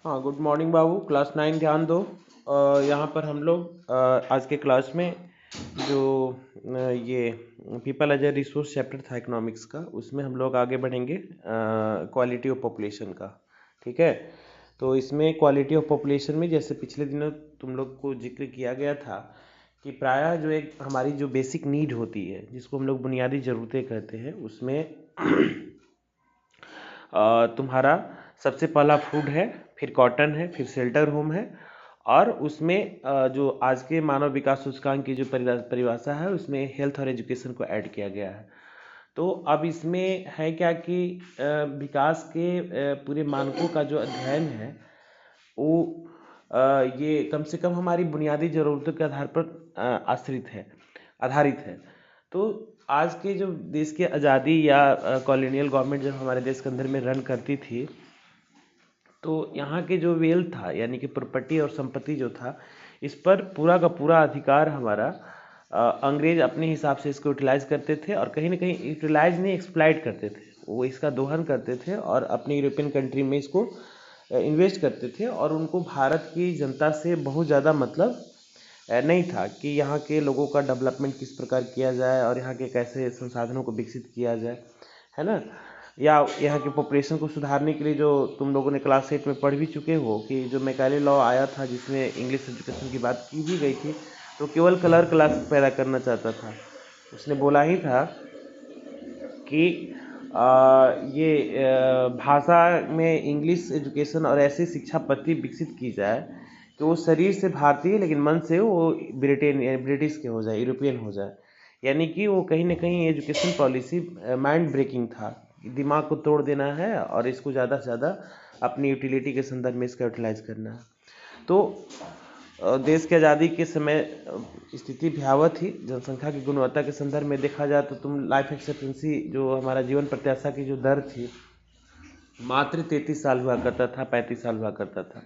हाँ, good morning बाबू। Class 9 ध्यान दो। यहाँ पर हम लोग आज के क्लास में जो ये people as a resource chapter था इकोनॉमिक्स का, उसमें हम लोग आगे बढ़ेंगे क्वालिटी ऑफ पॉपुलेशन का। ठीक है। तो इसमें क्वालिटी ऑफ पॉपुलेशन में जैसे पिछले दिनों तुम लोग को जिक्र किया गया था कि प्रायः जो एक हमारी जो बेसिक नीड होती है, जिसको हम लोग बुनियादी ज़रूरतें कहते हैं, उसमें तुम्हारा सबसे पहला फूड है, फिर कॉटन है, फिर शेल्टर होम है, और उसमें जो आज के मानव विकास सूचकांक की जो परिभाषा है, उसमें हेल्थ और एजुकेशन को ऐड किया गया है। तो अब इसमें है क्या कि विकास के पूरे मानकों का जो अध्ययन है वो ये कम से कम हमारी बुनियादी ज़रूरतों के आधार पर आधारित है। तो आज के जो देश की आज़ादी या कॉलोनियल गवर्नमेंट जब हमारे देश के अंदर में रन करती थी, तो यहाँ के जो वेल्थ था, यानी कि प्रॉपर्टी और संपत्ति जो था, इस पर पूरा का पूरा अधिकार हमारा अंग्रेज अपने हिसाब से इसको यूटिलाइज करते थे, और कहीं ना कहीं यूटिलाइज नहीं, एक्सप्लाइट करते थे। वो इसका दोहन करते थे और अपने यूरोपियन कंट्री में इसको इन्वेस्ट करते थे, और उनको भारत की जनता से बहुत ज़्यादा मतलब नहीं था कि यहाँ के लोगों का डेवलपमेंट किस प्रकार किया जाए और यहाँ के कैसे संसाधनों को विकसित किया जाए, है ना। या यहाँ के पॉपुलेशन को सुधारने के लिए जो तुम लोगों ने क्लास 8 में पढ़ भी चुके हो कि जो मैकाले लॉ आया था, जिसमें इंग्लिश एजुकेशन की बात की भी गई थी, तो केवल कलर क्लास पैदा करना चाहता था। उसने बोला ही था कि भाषा में इंग्लिश एजुकेशन और ऐसी शिक्षा पद्धति विकसित की जाए कि वो शरीर से भारतीय लेकिन मन से वो ब्रिटिश के हो जाए, यूरोपियन हो जाए। यानी कि वो कहीं ना कहीं एजुकेशन पॉलिसी माइंड ब्रेकिंग था। दिमाग को तोड़ देना है और इसको ज़्यादा से ज़्यादा अपनी यूटिलिटी के संदर्भ में इसका यूटिलाइज करना है। तो देश की आज़ादी के समय स्थिति भयावह थी। जनसंख्या की गुणवत्ता के संदर्भ में देखा जाए तो तुम लाइफ एक्सपेक्टेंसी, जो हमारा जीवन प्रत्याशा की जो दर थी, मात्र 33 साल हुआ करता था, 35 साल हुआ करता था।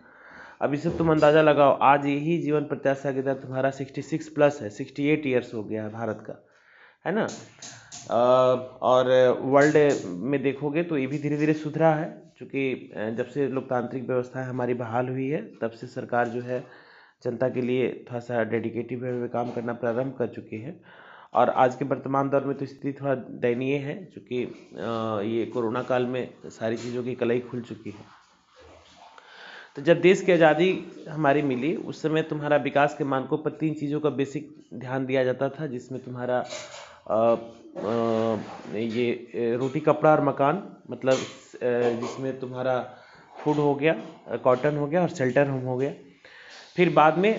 अब इसे तुम अंदाज़ा लगाओ, आज यही जीवन प्रत्याशा की दर तुम्हारा 66 प्लस है, 68 ईयर्स हो गया है भारत का, है ना। और वर्ल्ड में देखोगे तो ये भी धीरे धीरे सुधरा है, क्योंकि जब से लोकतांत्रिक व्यवस्था हमारी बहाल हुई है, तब से सरकार जो है जनता के लिए थोड़ा सा डेडिकेटिव वे में काम करना प्रारंभ कर चुकी है। और आज के वर्तमान दौर में तो स्थिति थोड़ा दयनीय है, क्योंकि ये कोरोना काल में सारी चीज़ों की कलई खुल चुकी है। तो जब देश की आज़ादी हमारी मिली, उस समय तुम्हारा विकास के मानकों पर 3 चीज़ों का बेसिक ध्यान दिया जाता था, जिसमें तुम्हारा ये रोटी कपड़ा और मकान, मतलब जिसमें तुम्हारा फूड हो गया, कॉटन हो गया और शेल्टर होम हो गया। फिर बाद में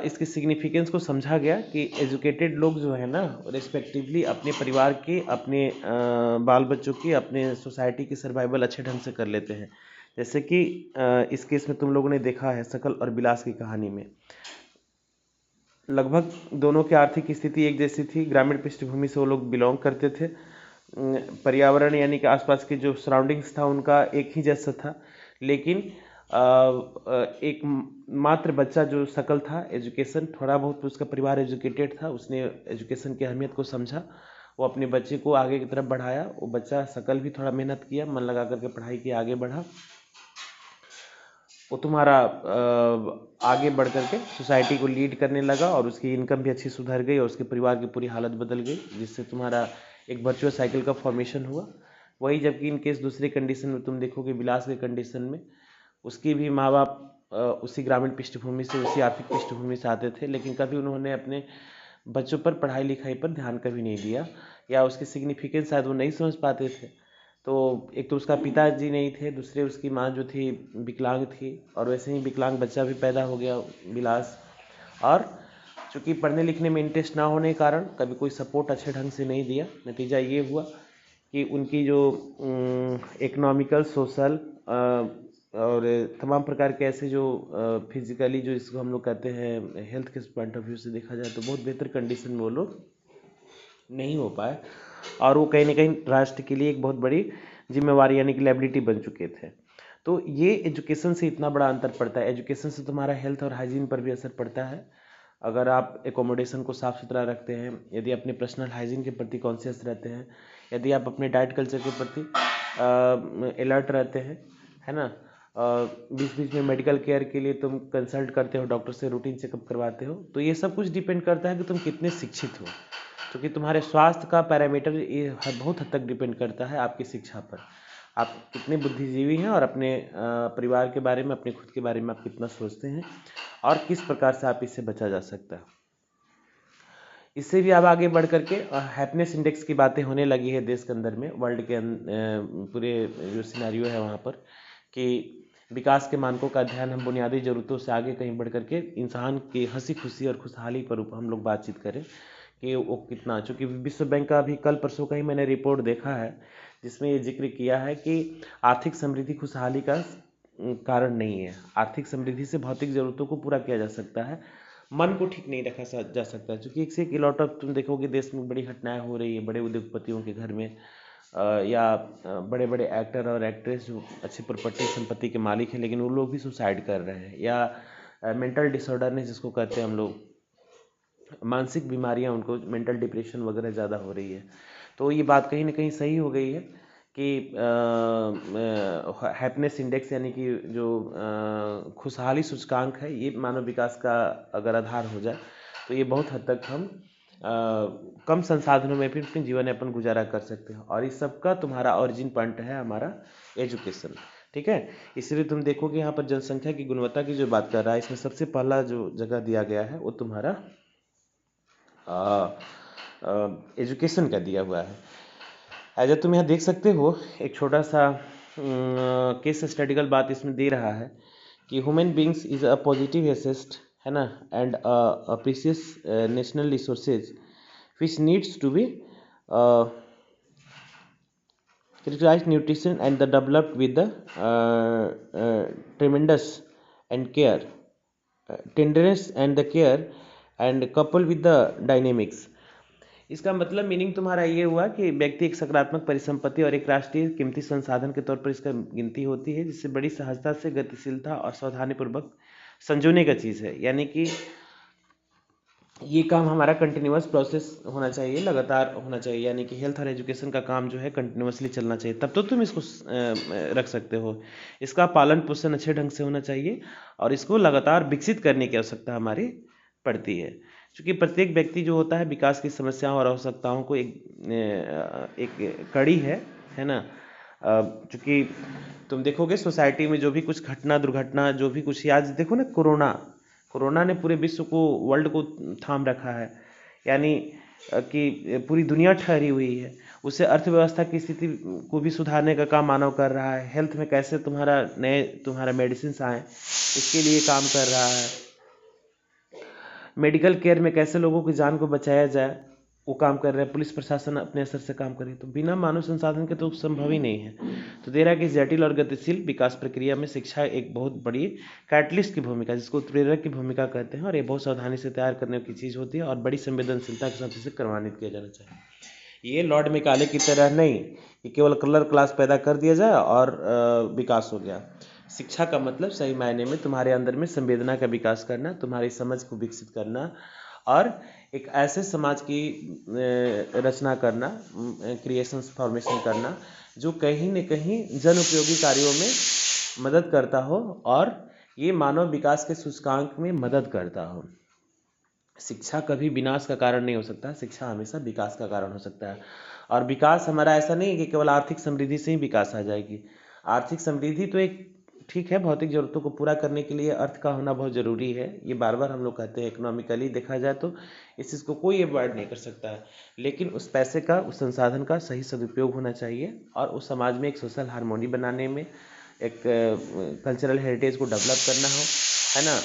इसके सिग्निफिकेंस को समझा गया कि एजुकेटेड लोग जो है ना, रिस्पेक्टिवली अपने परिवार के, अपने बाल बच्चों की, अपने सोसाइटी की सर्वाइवल अच्छे ढंग से कर लेते हैं। जैसे कि इस केस में तुम लोगों ने देखा है शकल और विलास की कहानी में, लगभग दोनों की आर्थिक स्थिति एक जैसी थी। ग्रामीण पृष्ठभूमि से वो लोग बिलोंग करते थे। पर्यावरण यानी कि आसपास के जो सराउंडिंग्स था उनका एक ही जैसा था, लेकिन एक मात्र बच्चा जो शकल था, एजुकेशन थोड़ा बहुत उसका परिवार एजुकेटेड था, उसने एजुकेशन की अहमियत को समझा, वो अपने बच्चे को आगे की तरफ बढ़ाया। वो बच्चा शकल भी थोड़ा मेहनत किया, मन लगा करके पढ़ाई की, आगे बढ़ा। वो तुम्हारा आगे बढ़ करके सोसाइटी को लीड करने लगा, और उसकी इनकम भी अच्छी सुधर गई और उसके परिवार की पूरी हालत बदल गई, जिससे तुम्हारा एक वर्चुअस साइकिल का फॉर्मेशन हुआ। वही जबकि इन केस दूसरे कंडीशन में तुम देखोगे, विलास के कंडीशन में उसकी भी माँ बाप उसी ग्रामीण पृष्ठभूमि से, उसी आर्थिक पृष्ठभूमि से आते थे, लेकिन कभी उन्होंने अपने बच्चों पर पढ़ाई लिखाई पर ध्यान कभी नहीं दिया, या उसकी सिग्निफिकेंस शायद वो नहीं समझ पाते थे। तो एक तो उसका पिताजी नहीं थे, दूसरे उसकी माँ जो थी विकलांग थी, और वैसे ही विकलांग बच्चा भी पैदा हो गया विलास। और चूँकि पढ़ने लिखने में इंटरेस्ट ना होने के कारण कभी कोई सपोर्ट अच्छे ढंग से नहीं दिया। नतीजा ये हुआ कि उनकी जो इकोनॉमिकल, सोशल और तमाम प्रकार के ऐसे जो फिजिकली, जो इसको हम लोग कहते हैं हेल्थ के पॉइंट ऑफ व्यू से देखा जाए, तो बहुत बेहतर कंडीशन में वो लोग नहीं हो पाए, और वो कहीं ना कहीं राष्ट्र के लिए एक बहुत बड़ी जिम्मेवारी यानी कि लायबिलिटी बन चुके थे। तो ये एजुकेशन से इतना बड़ा अंतर पड़ता है। एजुकेशन से तुम्हारा हेल्थ और हाइजीन पर भी असर पड़ता है। अगर आप एकोमोडेशन को साफ़ सुथरा रखते हैं, यदि अपने पर्सनल हाइजीन के प्रति कॉन्शियस रहते हैं, यदि आप अपने डाइट कल्चर के प्रति अलर्ट रहते हैं, है ना, बीच बीच में मेडिकल केयर के लिए तुम कंसल्ट करते हो, डॉक्टर से रूटीन चेकअप करवाते हो। तो ये सब कुछ डिपेंड करता है कि तुम कितने शिक्षित हो, क्योंकि तुम्हारे स्वास्थ्य का पैरामीटर ये बहुत हद तक डिपेंड करता है आपकी शिक्षा पर। आप कितने बुद्धिजीवी हैं और अपने परिवार के बारे में, अपने खुद के बारे में आप कितना सोचते हैं और किस प्रकार से आप इससे बचा जा सकता है। इससे भी अब आगे बढ़ करके हैप्पीनेस इंडेक्स की बातें होने लगी है देश के अंदर में, वर्ल्ड के पूरे जो सिनेरियो है वहाँ पर, कि विकास के मानकों का अध्ययन हम बुनियादी ज़रूरतों से आगे कहीं बढ़ करके इंसान की हंसी खुशी और खुशहाली पर हम लोग बातचीत करें कि वो कितना, चूँकि विश्व बैंक का अभी कल परसों का ही मैंने रिपोर्ट देखा है जिसमें ये जिक्र किया है कि आर्थिक समृद्धि खुशहाली का कारण नहीं है। आर्थिक समृद्धि से भौतिक ज़रूरतों को पूरा किया जा सकता है, मन को ठीक नहीं रखा जा सकता है। क्योंकि एक से एक लॉट ऑफ तुम देखोगे देश में बड़ी घटनाएं हो रही है, बड़े उद्योगपतियों के घर में या बड़े बड़े एक्टर और एक्ट्रेस जो अच्छी प्रॉपर्टी संपत्ति के मालिक हैं, लेकिन वो लोग भी सुसाइड कर रहे हैं, या मेंटल डिसऑर्डरनेस जिसको कहते हैं हम लोग, मानसिक बीमारियां, उनको मेंटल डिप्रेशन वगैरह ज़्यादा हो रही है। तो ये बात कहीं ना कहीं सही हो गई है कि हैप्पीनेस इंडेक्स यानी कि जो खुशहाली सूचकांक है, ये मानव विकास का अगर आधार हो जाए तो ये बहुत हद तक हम कम संसाधनों में भी अपने जीवन यापन गुजारा कर सकते हैं। और इस सब का तुम्हारा ओरिजिन पॉइंट है हमारा एजुकेशन, ठीक है। इसलिए तुम देखोगे यहाँ पर जनसंख्या की गुणवत्ता की जो बात कर रहा है, इसमें सबसे पहला जो जगह दिया गया है वो तुम्हारा एजुकेशन का दिया हुआ है। ऐसा तुम यहाँ देख सकते हो, एक छोटा सा केस स्टडिकल बात इसमें दे रहा है कि human beings is a positive asset, है ना, and precious national resources which needs to be characterized nutrition and the developed with the tremendous and care tenderness and the care and coupled with the dynamics। इसका मतलब meaning तुम्हारा ये हुआ कि व्यक्ति एक सकारात्मक परिसंपत्ति और एक राष्ट्रीय कीमती संसाधन के तौर पर इसका गिनती होती है, जिससे बड़ी सहजता से गतिशीलता और सावधानीपूर्वक संजोने का चीज़ है। यानी कि ये काम हमारा कंटिन्यूअस प्रोसेस होना चाहिए, लगातार होना चाहिए। यानी कि हेल्थ और एजुकेशन का काम जो है कंटिन्यूअसली चलना चाहिए, तब तो तुम इसको रख सकते हो। इसका पालन पोषण अच्छे ढंग से होना चाहिए और इसको लगातार विकसित करने की आवश्यकता हमारी पड़ती है। क्योंकि प्रत्येक व्यक्ति जो होता है विकास की समस्याओं और आवश्यकताओं को एक कड़ी है ना। चूँकि तुम देखोगे सोसाइटी में जो भी कुछ घटना दुर्घटना जो भी कुछ, आज देखो ना, कोरोना ने पूरे विश्व को, वर्ल्ड को थाम रखा है। यानी कि पूरी दुनिया ठहरी हुई है। उससे अर्थव्यवस्था की स्थिति को भी सुधारने का काम मानव कर रहा है। हेल्थ में कैसे तुम्हारा मेडिसिन आए, इसके लिए काम कर रहा है। मेडिकल केयर में कैसे लोगों की जान को बचाया जाए, वो काम कर रहे हैं। पुलिस प्रशासन अपने असर से काम कर रही है। तो बिना मानव संसाधन के तो संभव ही नहीं है। तो दे रहा है कि जटिल और गतिशील विकास प्रक्रिया में शिक्षा एक बहुत बड़ी कैटलिस्ट की भूमिका, जिसको उत्प्रेरक की भूमिका कहते हैं, और ये बहुत सावधानी से तैयार करने की चीज़ होती है और बड़ी संवेदनशीलता के साथ इसे क्रियान्वित किया जाना चाहिए। ये लॉर्ड मैकाले की तरह नहीं कि केवल कलर क्लास पैदा कर दिया जाए और विकास हो गया। शिक्षा का मतलब सही मायने में तुम्हारे अंदर में संवेदना का विकास करना, तुम्हारी समझ को विकसित करना और एक ऐसे समाज की रचना करना, क्रिएशन फॉर्मेशन करना, जो कहीं न कहीं जन उपयोगी कार्यों में मदद करता हो और ये मानव विकास के सूचकांक में मदद करता हो। शिक्षा कभी विनाश का कारण नहीं हो सकता, शिक्षा हमेशा विकास का कारण हो सकता है। और विकास हमारा ऐसा नहीं है कि केवल आर्थिक समृद्धि से ही विकास आ जाएगी। आर्थिक समृद्धि तो एक ठीक है, भौतिक जरूरतों को पूरा करने के लिए अर्थ का होना बहुत ज़रूरी है, ये बार बार हम लोग कहते हैं। इकोनॉमिकली देखा जाए तो इस चीज़ को कोई अवॉइड नहीं कर सकता है, लेकिन उस पैसे का, उस संसाधन का सही सदुपयोग होना चाहिए और उस समाज में एक सोशल हार्मोनी बनाने में, एक कल्चरल हेरिटेज को डेवलप करना हो, है ना,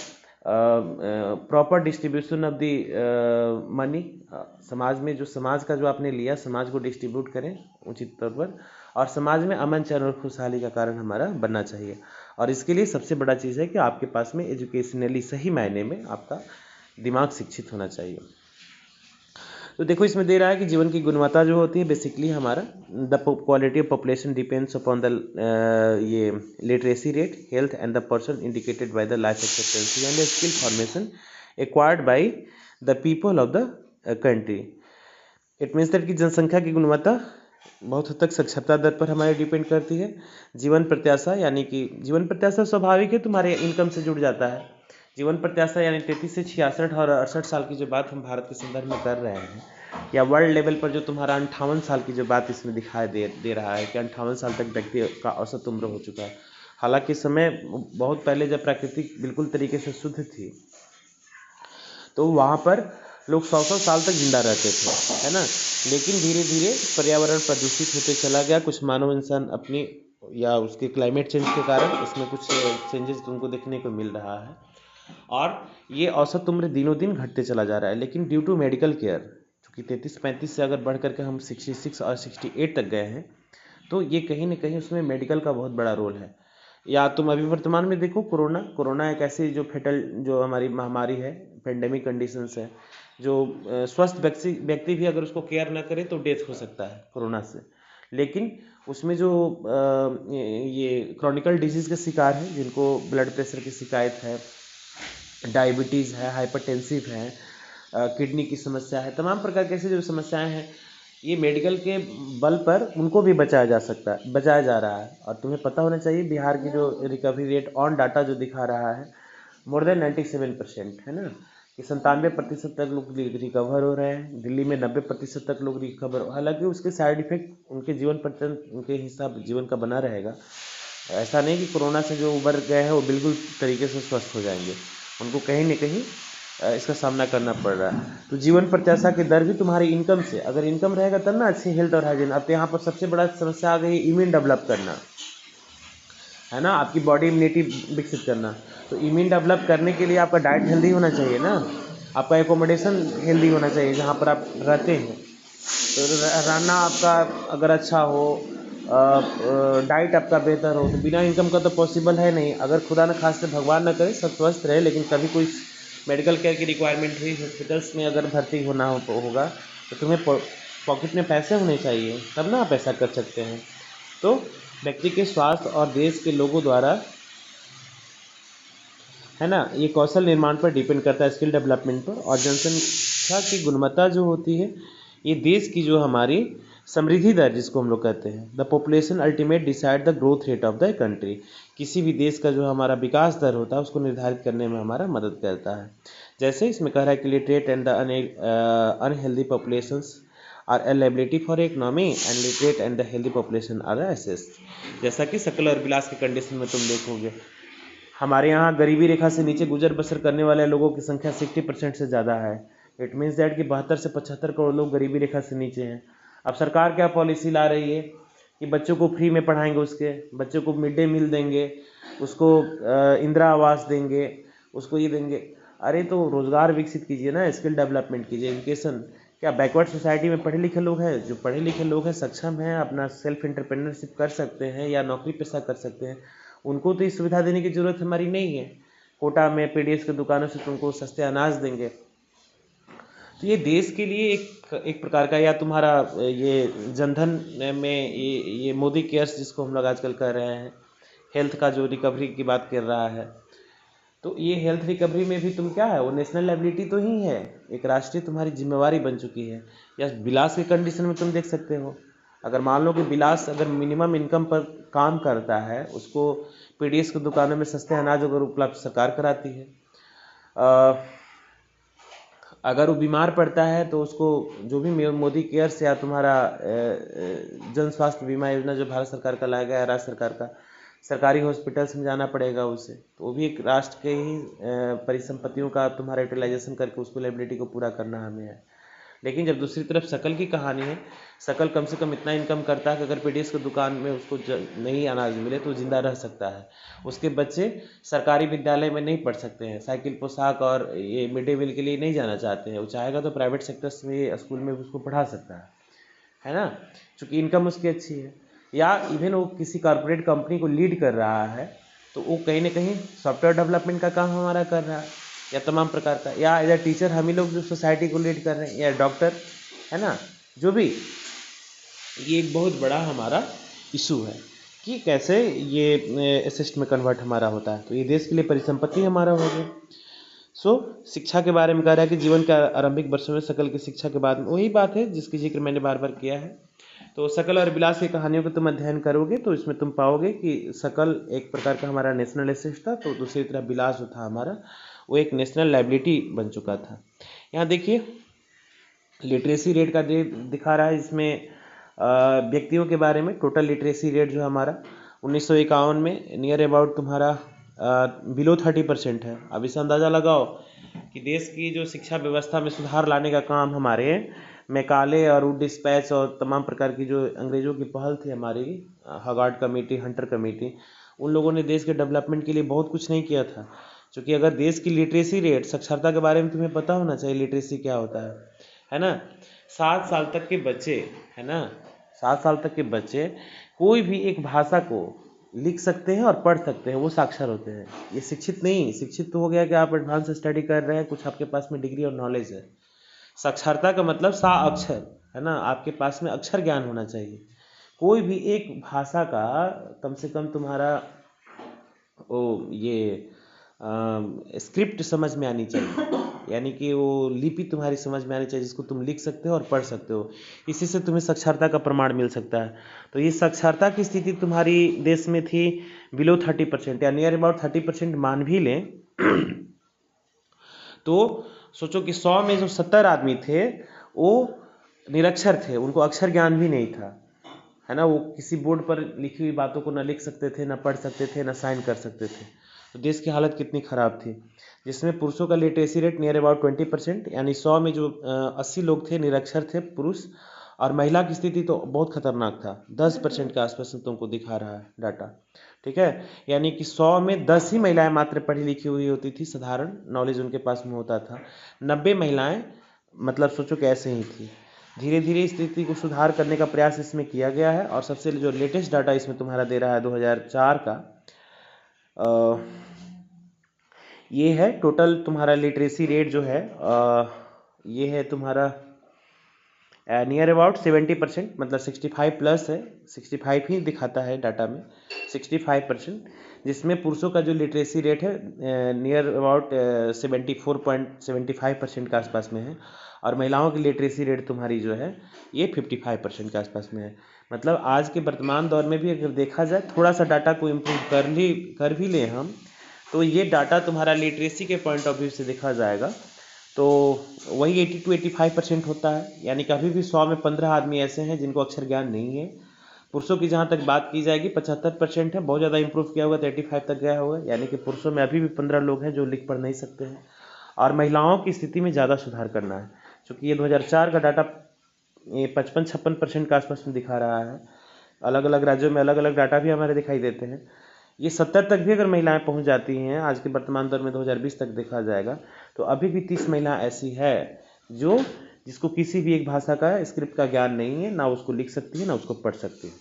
proper distribution of the money, समाज में जो समाज का जो आपने लिया, समाज को डिस्ट्रीब्यूट करें उचित तौर पर, और समाज में अमन चैन और खुशहाली का कारण हमारा बनना चाहिए। और इसके लिए सबसे बड़ा चीज़ है कि आपके पास में एजुकेशनली सही मायने में आपका दिमाग शिक्षित होना चाहिए। तो देखो इसमें दे रहा है कि जीवन की गुणवत्ता जो होती है बेसिकली हमारा, the quality of population depends upon the ये literacy rate, health and the person indicated by the life expectancy and the skill formation acquired by the people of the country. It means that कि जनसंख्या की गुणवत्ता बहुत हद तक साक्षरता दर पर हमारे डिपेंड करती है। जीवन प्रत्याशा यानी कि जीवन प्रत्याशा स्वाभाविक है, तुम्हारे इनकम से जुड़ जाता है। जीवन प्रत्याशा यानी 33 से 66 और 68 साल की जो बात हम भारत के संदर्भ में कर रहे हैं, या वर्ल्ड लेवल पर जो तुम्हारा 58 साल की जो बात इसमें दिखाई दे रहा है कि 58 साल तक व्यक्ति का औसत उम्र हो चुका है। हालांकि समय बहुत पहले जब प्रकृति बिल्कुल तरीके से शुद्ध थी तो वहाँ पर लोग 100-100 साल तक जिंदा रहते थे, है ना। लेकिन धीरे धीरे पर्यावरण प्रदूषित होते चला गया, कुछ मानव इंसान अपनी या उसके क्लाइमेट चेंज के कारण इसमें कुछ चेंजेस तुमको देखने को मिल रहा है, और ये औसत उम्र दिनों दिन घटते चला जा रहा है। लेकिन ड्यू टू मेडिकल केयर, चूँकि 33-35 से अगर बढ़ करके हम 66 और 68 तक गए हैं, तो ये कहीं ना कहीं उसमें मेडिकल का बहुत बड़ा रोल है। या तुम अभी वर्तमान में देखो, कोरोना एक ऐसी जो फेटल जो हमारी महामारी है, पेंडेमिक कंडीशंस है, जो स्वस्थ व्यक्ति भी अगर उसको केयर ना करे तो डेथ हो सकता है कोरोना से। लेकिन उसमें जो ये क्रॉनिकल डिजीज़ के शिकार हैं, जिनको ब्लड प्रेशर की शिकायत है, डायबिटीज़ है, हाइपरटेंसिव है, किडनी की समस्या है, तमाम प्रकार की ऐसी जो समस्याएं हैं, ये मेडिकल के बल पर उनको भी बचाया जा रहा है। और तुम्हें पता होना चाहिए बिहार की जो रिकवरी रेट ऑन डाटा जो दिखा रहा है, मोर देन 97%, है ना, कि 97% तक लोग रिकवर हो रहे हैं। दिल्ली में 90% तक लोग रिकवर, हालांकि उसके साइड इफेक्ट उनके जीवन पर उनके हिसाब जीवन का बना रहेगा। ऐसा नहीं कि कोरोना से जो उबर गए हैं वो बिल्कुल तरीके से स्वस्थ हो जाएंगे, उनको कहीं न कहीं इसका सामना करना पड़ रहा है। तो जीवन प्रत्याशा के दर भी तुम्हारी इनकम से, अगर इनकम रहेगा तब ना अच्छी हेल्थ और हाइजीन। अब तो यहाँ पर सबसे बड़ा समस्या आ गई इम्यून डेवलप करना, है ना, आपकी बॉडी इम्यूनिटी विकसित करना। तो इम्यून डेवलप करने के लिए आपका डाइट हेल्दी होना चाहिए ना, आपका एकोमोडेशन हेल्दी होना चाहिए जहाँ पर आप रहते हैं। तो रहना आपका अगर अच्छा हो, डाइट आपका बेहतर हो, तो बिना इनकम का तो पॉसिबल है नहीं। अगर खुदा न खास्ते भगवान न करे सब स्वस्थ रहे, लेकिन कभी कोई मेडिकल केयर की रिक्वायरमेंट हुई, हॉस्पिटल्स में अगर भर्ती होना होगा, तो तुम्हें पॉकेट में पैसे होने चाहिए, तब ना आप ऐसा कर सकते हैं। तो व्यक्ति के स्वास्थ्य और देश के लोगों द्वारा, है ना, ये कौशल निर्माण पर डिपेंड करता है, स्किल डेवलपमेंट पर। और जनसंख्या की गुणवत्ता जो होती है, ये देश की जो हमारी समृद्धि दर जिसको हम लोग कहते हैं, the population ultimate decide the growth rate of the country. किसी भी देश का जो हमारा विकास दर होता है उसको निर्धारित करने में हमारा मदद करता है। जैसे इसमें कह रहा है कि literate and the unhealthy populations are a liability for economy and literate and the healthy population are assets. जैसा कि सकल और विलास की कंडीशन में तुम देखोगे, हमारे यहाँ गरीबी रेखा से नीचे गुजर बसर करने वाले लोगों की संख्या 60% से ज़्यादा है। इट मीन्स दैट कि 72 से 75 करोड़ लोग गरीबी रेखा से नीचे हैं। अब सरकार क्या पॉलिसी ला रही है कि बच्चों को फ्री में पढ़ाएंगे, उसके बच्चों को मिड डे मील देंगे, उसको इंदिरा आवास देंगे, उसको ये देंगे। अरे तो रोज़गार विकसित कीजिए ना, स्किल डेवलपमेंट कीजिए, एजुकेशन। क्या बैकवर्ड सोसाइटी में पढ़े लिखे लोग हैं, जो पढ़े लिखे लोग हैं, सक्षम हैं, अपना सेल्फ एंटरप्रेन्योरशिप कर सकते हैं या नौकरी पेशा कर सकते हैं, उनको तो इस सुविधा देने की ज़रूरत हमारी नहीं है। कोटा में पीडीएस की दुकानों से तुमको सस्ते अनाज देंगे। तो ये देश के लिए एक प्रकार का, या तुम्हारा ये जनधन में ये मोदी केयर्स जिसको हम लोग आजकल कर रहे हैं, हेल्थ का जो रिकवरी की बात कर रहा है, तो ये हेल्थ रिकवरी में भी तुम क्या है, वो नेशनल लायबिलिटी तो ही है, एक राष्ट्रीय तुम्हारी जिम्मेवारी बन चुकी है। या विलास के कंडीशन में तुम देख सकते हो, अगर मान लो कि विलास अगर मिनिमम इनकम पर काम करता है, उसको पीडीएस की दुकानों में सस्ते अनाज अगर उपलब्ध सरकार कराती है, अगर वो बीमार पड़ता है तो उसको जो भी मोदी केयर से या तुम्हारा जन स्वास्थ्य बीमा योजना जो भारत सरकार का लाया गया है, राज्य सरकार का, सरकारी हॉस्पिटल्स में जाना पड़ेगा उसे, तो वो भी एक राष्ट्र के ही परिसंपत्तियों का तुम्हारा यूटिलाइजेशन करके उसको लायबिलिटी को पूरा करना हमें है। लेकिन जब दूसरी तरफ सकल की कहानी है, सकल कम से कम इतना इनकम करता है कि अगर पीडीएस की दुकान में उसको नहीं अनाज मिले तो जिंदा रह सकता है। उसके बच्चे सरकारी विद्यालय में नहीं पढ़ सकते हैं, साइकिल पोशाक और ये मिड डे मील के लिए नहीं जाना चाहते हैं, वो चाहेगा तो प्राइवेट सेक्टर्स में स्कूल में उसको पढ़ा सकता है ना, चूँकि इनकम उसकी अच्छी है। या इवन वो किसी कॉर्पोरेट कंपनी को लीड कर रहा है, तो वो कहीं ना कहीं सॉफ्टवेयर डेवलपमेंट का काम हमारा कर रहा है, या तमाम प्रकार का, या एज ए टीचर हम ही लोग जो सोसाइटी को लीड कर रहे हैं, या डॉक्टर, है ना, जो भी। ये एक बहुत बड़ा हमारा इशू है कि कैसे ये एसेस्ट में कन्वर्ट हमारा होता है। तो ये देश के लिए परिसंपत्ति हमारा हो गया। शिक्षा के बारे में कह रहा है कि जीवन के आरंभिक वर्षों में सकल की शिक्षा के बाद में वही बात है जिसकी जिक्र मैंने बार बार किया है तो शकल और विलास की कहानियों को तुम अध्ययन करोगे तो इसमें तुम पाओगे कि शकल एक प्रकार का हमारा नेशनल एसेट था, तो दूसरी तरफ विलास जो था हमारा वो एक नेशनल लाइबिलिटी बन चुका था। यहाँ देखिए लिटरेसी रेट का दिखा रहा है, इसमें व्यक्तियों के बारे में टोटल लिटरेसी रेट जो हमारा 1951 में नियर अबाउट तुम्हारा बिलो 30% है। अब इससे अंदाज़ा लगाओ कि देश की जो शिक्षा व्यवस्था में सुधार लाने का काम हमारे मैकाले और वुड डिस्पैच और तमाम प्रकार की जो अंग्रेज़ों की पहल थी हमारी हार्वर्ड कमेटी, हंटर कमेटी, उन लोगों ने देश के डेवलपमेंट के लिए बहुत कुछ नहीं किया था। क्योंकि अगर देश की लिटरेसी रेट, साक्षरता के बारे में तुम्हें पता होना चाहिए लिटरेसी क्या होता है ना। 7 साल तक के बच्चे, है ना, 7 साल तक के बच्चे कोई भी एक भाषा को लिख सकते हैं और पढ़ सकते हैं, वो साक्षर होते हैं। ये शिक्षित नहीं, शिक्षित तो हो गया कि आप एडवांस स्टडी कर रहे हैं, कुछ आपके पास में डिग्री और नॉलेज है। साक्षरता का मतलब सा अक्षर, है ना, आपके पास में अक्षर ज्ञान होना चाहिए। कोई भी एक भाषा का कम से कम तुम्हारा ये स्क्रिप्ट समझ में आनी चाहिए, यानी कि वो लिपि तुम्हारी समझ में आनी चाहिए जिसको तुम लिख सकते हो और पढ़ सकते हो। इसी से तुम्हें साक्षरता का प्रमाण मिल सकता है। तो ये साक्षरता की स्थिति तुम्हारी देश में थी बिलो 30%, या नियर अबाउट 30% मान भी लें तो सोचो कि 100 में जो 70 आदमी थे वो निरक्षर थे, उनको अक्षर ज्ञान भी नहीं था, है ना। वो किसी बोर्ड पर लिखी हुई बातों को न लिख सकते थे, न पढ़ सकते थे, न साइन कर सकते थे। तो देश की हालत कितनी ख़राब थी, जिसमें पुरुषों का लिटरेसी रेट नियर अबाउट 20%, यानी 100 में जो 80 लोग थे निरक्षर थे पुरुष, और महिला की स्थिति तो बहुत खतरनाक था, 10% के आसपास में तुमको दिखा रहा है डाटा, ठीक है। यानी कि 100 में 10 ही महिलाएं मात्र पढ़ी लिखी हुई होती थी, साधारण नॉलेज उनके पास में होता था। 90 महिलाएं मतलब सोचो कैसे ही थी। धीरे धीरे स्थिति को सुधार करने का प्रयास इसमें किया गया है, और सबसे जो लेटेस्ट डाटा इसमें तुम्हारा दे रहा है 2004 का, ये है टोटल तुम्हारा लिटरेसी रेट जो है, ये है तुम्हारा नियर अबाउट 70%, मतलब 65 प्लस है, 65 ही दिखाता है डाटा में, 65%, जिसमें पुरुषों का जो लिटरेसी रेट है नियर अबाउट 74.75% के आसपास में है, और महिलाओं की लिटरेसी रेट तुम्हारी जो है ये 55% के आसपास में है। मतलब आज के वर्तमान दौर में भी अगर देखा जाए, थोड़ा सा डाटा को इम्प्रूव कर भी लें हम, तो ये डाटा तुम्हारा लिटरेसी के पॉइंट ऑफ व्यू से देखा जाएगा तो वही 80 to 85% होता है। यानी कि अभी भी 100 में 15 आदमी ऐसे हैं जिनको अक्षर ज्ञान नहीं है। पुरुषों की जहाँ तक बात की जाएगी 75% है, बहुत ज़्यादा इंप्रूव किया होगा तो 85 तक गया होगा। यानी कि पुरुषों में अभी भी 15 लोग हैं जो लिख पढ़ नहीं सकते हैं, और महिलाओं की स्थिति में ज़्यादा सुधार करना है, क्योंकि ये 2004 का डाटा ये 55-56% के आसपास में दिखा रहा है। अलग अलग राज्यों में अलग अलग डाटा भी हमारे दिखाई देते हैं। ये 70 तक भी अगर महिलाएं पहुंच जाती हैं आज के वर्तमान दौर में 2020 तक देखा जाएगा, तो अभी भी 30 महिला ऐसी है जिसको किसी भी एक भाषा का स्क्रिप्ट का ज्ञान नहीं है, ना उसको लिख सकती है ना उसको पढ़ सकती है।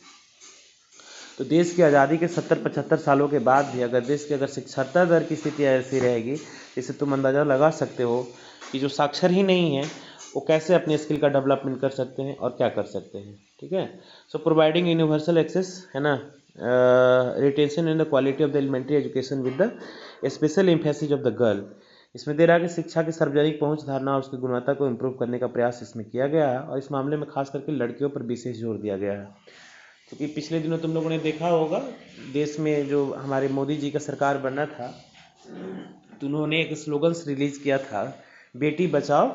तो देश की आज़ादी के 70-75 सालों के बाद भी अगर देश की अगर साक्षरता दर की स्थिति ऐसी रहेगी, जिससे तुम अंदाज़ा लगा सकते हो कि जो साक्षर ही नहीं है वो कैसे अपने स्किल का डेवलपमेंट कर सकते हैं और क्या कर सकते हैं, ठीक है। सो प्रोवाइडिंग यूनिवर्सल एक्सेस, है ना, retention and the quality of the elementary education with the special emphasis of the girl. इसमें दे रहा है कि शिक्षा की सार्वजनिक पहुंच धारणा और उसकी गुणवत्ता को इम्प्रूव करने का प्रयास इसमें किया गया है, और इस मामले में खास करके लड़कियों पर विशेष जोर दिया गया है। क्योंकि पिछले दिनों तुम लोगों ने देखा होगा देश में जो हमारे मोदी जी का सरकार बना था, तो उन्होंने एक स्लोगन्स रिलीज किया था, बेटी बचाओ,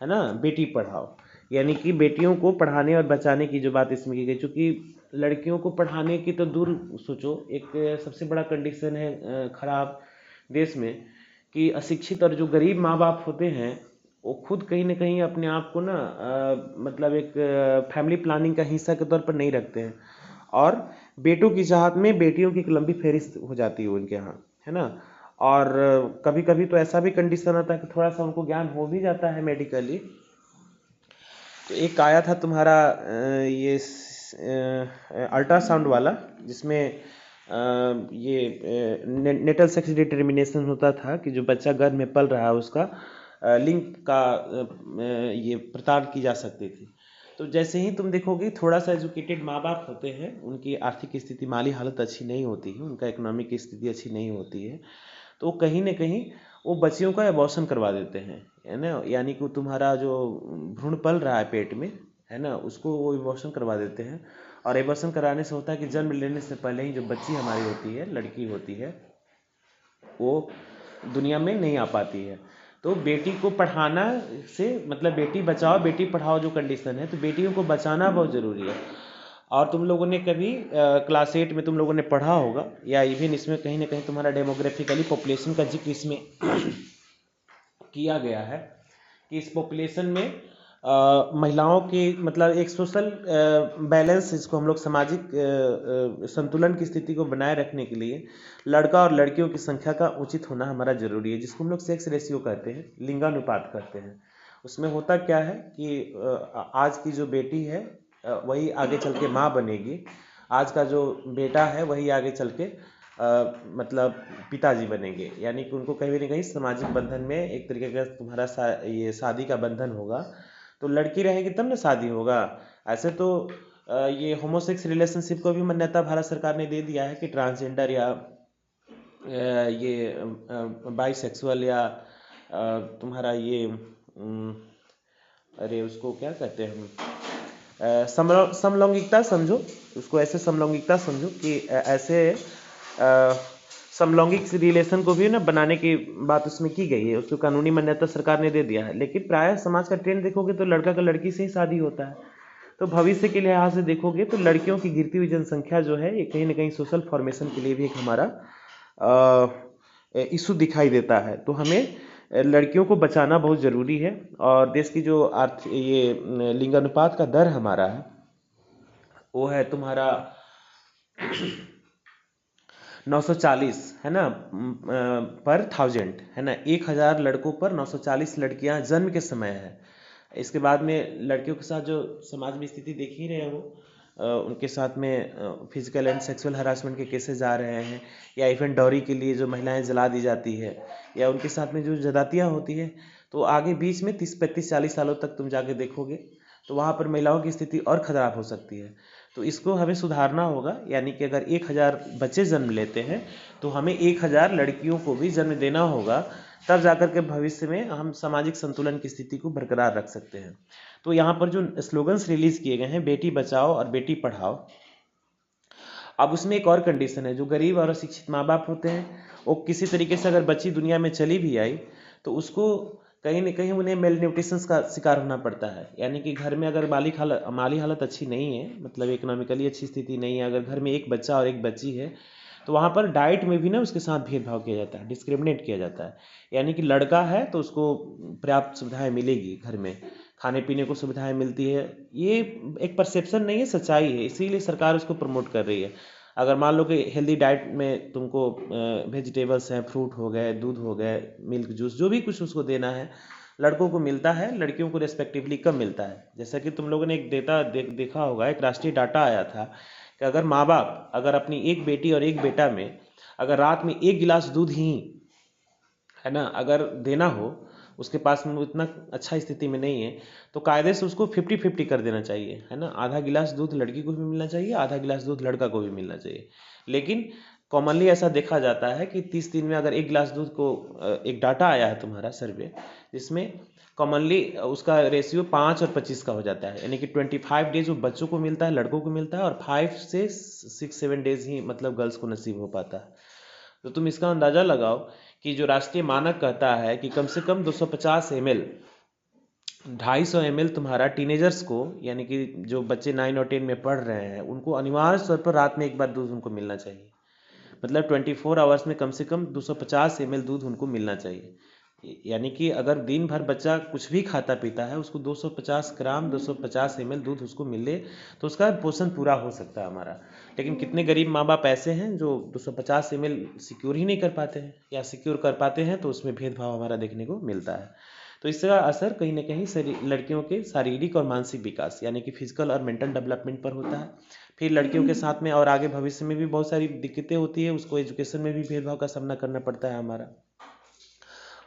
है ना, बेटी पढ़ाओ। यानी कि बेटियों को पढ़ाने और बचाने की जो बात इसमें की गई, चूँकि लड़कियों को पढ़ाने की तो दूर सोचो, एक सबसे बड़ा कंडीशन है खराब देश में कि अशिक्षित और जो गरीब माँ बाप होते हैं वो खुद कहीं ना कहीं अपने आप को ना मतलब एक फैमिली प्लानिंग का हिस्सा के तौर पर नहीं रखते हैं, और बेटों की चाहत में बेटियों की एक लंबी फहरिस्त हो जाती है उनके यहाँ, है ना। और कभी कभी तो ऐसा भी कंडीशन आता है कि थोड़ा सा उनको ज्ञान हो भी जाता है मेडिकली। तो एक आया था तुम्हारा ये अल्ट्रासाउंड वाला, जिसमें ये नेटल सेक्स डिटर्मिनेशन होता था कि जो बच्चा गर्भ में पल रहा है उसका लिंग का ये पड़ताल की जा सकती थी। तो जैसे ही तुम देखोगे थोड़ा सा एजुकेटेड माँ बाप होते हैं, उनकी आर्थिक स्थिति, माली हालत अच्छी नहीं होती है, उनका इकोनॉमिक स्थिति अच्छी नहीं होती है, तो कहीं ना कहीं वो बच्चियों का एबॉर्शन करवा देते हैं, है ना। यानी कि तुम्हारा जो भ्रूण पल रहा है पेट में, है ना, उसको वो एबॉर्शन करवा देते हैं। और एबॉर्शन कराने से होता है कि जन्म लेने से पहले ही जो बच्ची हमारी होती है, लड़की होती है, वो दुनिया में नहीं आ पाती है। तो बेटी को पढ़ाना से मतलब बेटी बचाओ बेटी पढ़ाओ जो कंडीशन है, तो बेटियों को बचाना बहुत ज़रूरी है। और तुम लोगों ने कभी क्लास 8 में तुम लोगों ने पढ़ा होगा, या इवन इसमें कहीं ना कहीं तुम्हारा डेमोग्राफिकली पॉपुलेशन का जिक्र इसमें किया गया है कि इस पॉपुलेशन में महिलाओं की मतलब एक सोशल बैलेंस, इसको हम लोग सामाजिक संतुलन की स्थिति को बनाए रखने के लिए लड़का और लड़कियों की संख्या का उचित होना हमारा जरूरी है, जिसको हम लोग सेक्स रेशियो कहते हैं, लिंगानुपात कहते हैं। उसमें होता क्या है कि आज की जो बेटी है वही आगे चल के माँ बनेगी, आज का जो बेटा है वही आगे चल के मतलब पिताजी बनेंगे। यानी कि उनको कहीं ना कहीं सामाजिक बंधन में एक तरीके का तुम्हारा ये शादी का बंधन होगा, तो लड़की रहेगी तब ना शादी होगा। ऐसे तो ये होमोसेक्स रिलेशनशिप को भी मान्यता भारत सरकार ने दे दिया है कि ट्रांसजेंडर या ये बाइसेक्सुअल या तुम्हारा ये अरे उसको क्या कहते हैं हम, समलैंगिकता समझो, उसको ऐसे समलैंगिकता समझो कि ऐसे समलैंगिक रिलेशन को भी ना बनाने की बात उसमें की गई है, उसको कानूनी मान्यता सरकार ने दे दिया है। लेकिन प्रायः समाज का ट्रेंड देखोगे तो लड़का का लड़की से ही शादी होता है। तो भविष्य के लिहाज से देखोगे तो लड़कियों की गिरती हुई जनसंख्या जो है ये कहीं ना कहीं सोशल फॉर्मेशन के लिए भी एक हमारा इशू दिखाई देता है। तो हमें लड़कियों को बचाना बहुत ज़रूरी है। और देश की जो ये लिंगानुपात का दर हमारा है वो है तुम्हारा 940 है ना, पर 1000 है ना, 1000 लड़कों पर 940 लड़कियां जन्म के समय है। इसके बाद में लड़कियों के साथ जो समाज में स्थिति देख ही रहे हो, उनके साथ में फिजिकल एंड सेक्सुअल हरासमेंट के केसेस आ रहे हैं, या इवन डॉरी के लिए जो महिलाएं जला दी जाती है, या उनके साथ में जो ज्यादतियाँ होती है। तो आगे बीच में 30 35 40 सालों तक तुम जाके देखोगे तो वहाँ पर महिलाओं की स्थिति और खराब हो सकती है। तो इसको हमें सुधारना होगा। यानी कि अगर 1000 बच्चे जन्म लेते हैं तो हमें 1000 लड़कियों को भी जन्म देना होगा, तब जाकर के भविष्य में हम सामाजिक संतुलन की स्थिति को बरकरार रख सकते हैं। तो यहाँ पर जो स्लोगन्स रिलीज किए गए हैं, बेटी बचाओ और बेटी पढ़ाओ, अब उसमें एक और कंडीशन है, जो गरीब और अशिक्षित माँ बाप होते हैं वो किसी तरीके से अगर बच्ची दुनिया में चली भी आई तो उसको कहीं न कहीं उन्हें मेल न्यूट्रिशंस का शिकार होना पड़ता है। यानी कि घर में अगर माली हालत अच्छी नहीं है, मतलब इकोनॉमिकली अच्छी स्थिति नहीं है, अगर घर में एक बच्चा और एक बच्ची है तो वहाँ पर डाइट में भी ना उसके साथ भेदभाव किया जाता है, डिस्क्रिमिनेट किया जाता है। यानी कि लड़का है तो उसको पर्याप्त सुविधाएं मिलेगी, घर में खाने पीने को सुविधाएं मिलती है। ये एक परसेप्शन नहीं है, सच्चाई है, इसीलिए सरकार उसको प्रमोट कर रही है। अगर मान लो कि हेल्दी डाइट में तुमको वेजिटेबल्स हैं, फ्रूट हो गए, दूध हो गए, मिल्क जूस, जो भी कुछ उसको देना है लड़कों को मिलता है, लड़कियों को रेस्पेक्टिवली कम मिलता है। जैसा कि तुम लोगों ने एक डेटा देखा होगा, एक राष्ट्रीय डाटा आया था कि अगर माँ बाप अगर अपनी एक बेटी और एक बेटा में अगर रात में 1 गिलास दूध ही है ना अगर देना हो, उसके पास में वो इतना अच्छा स्थिति में नहीं है, तो कायदे से उसको 50-50 कर देना चाहिए, है ना। आधा गिलास दूध लड़की को भी मिलना चाहिए, आधा गिलास दूध लड़का को भी मिलना चाहिए। लेकिन कॉमनली ऐसा देखा जाता है कि 30 दिन में अगर 1 गिलास दूध को एक डाटा आया है तुम्हारा सर्वे, जिसमें कॉमनली उसका रेशियो 5 और 25 का हो जाता है। यानी कि 25 डेज वो बच्चों को मिलता है, लड़कों को मिलता है, और 5 से 6-7 डेज ही मतलब गर्ल्स को नसीब हो पाता है। तो तुम इसका अंदाज़ा लगाओ कि जो राष्ट्रीय मानक कहता है कि कम से कम 250 ml 250 ml तुम्हारा टीनेजर्स को, यानी कि जो बच्चे 9 और 10 में पढ़ रहे हैं, उनको अनिवार्य तौर पर रात में एक बार दूध उनको मिलना चाहिए। मतलब 24 आवर्स में कम से कम 250 ml दूध उनको मिलना चाहिए। यानी कि अगर दिन भर बच्चा कुछ भी खाता पीता है, उसको 250 ग्राम 250 ml दूध उसको मिले तो उसका पोषण पूरा हो सकता है हमारा। लेकिन कितने गरीब माँ बाप ऐसे हैं जो 250 ml सिक्योर ही नहीं कर पाते हैं, या सिक्योर कर पाते हैं तो उसमें भेदभाव हमारा देखने को मिलता है। तो इसका असर कहीं ना कहीं लड़कियों के शारीरिक और मानसिक विकास, यानी कि फिजिकल और मेंटल डेवलपमेंट पर होता है। फिर लड़कियों के साथ में और आगे भविष्य में भी बहुत सारी दिक्कतें होती है, उसको एजुकेशन में भी भेदभाव का सामना करना पड़ता है हमारा।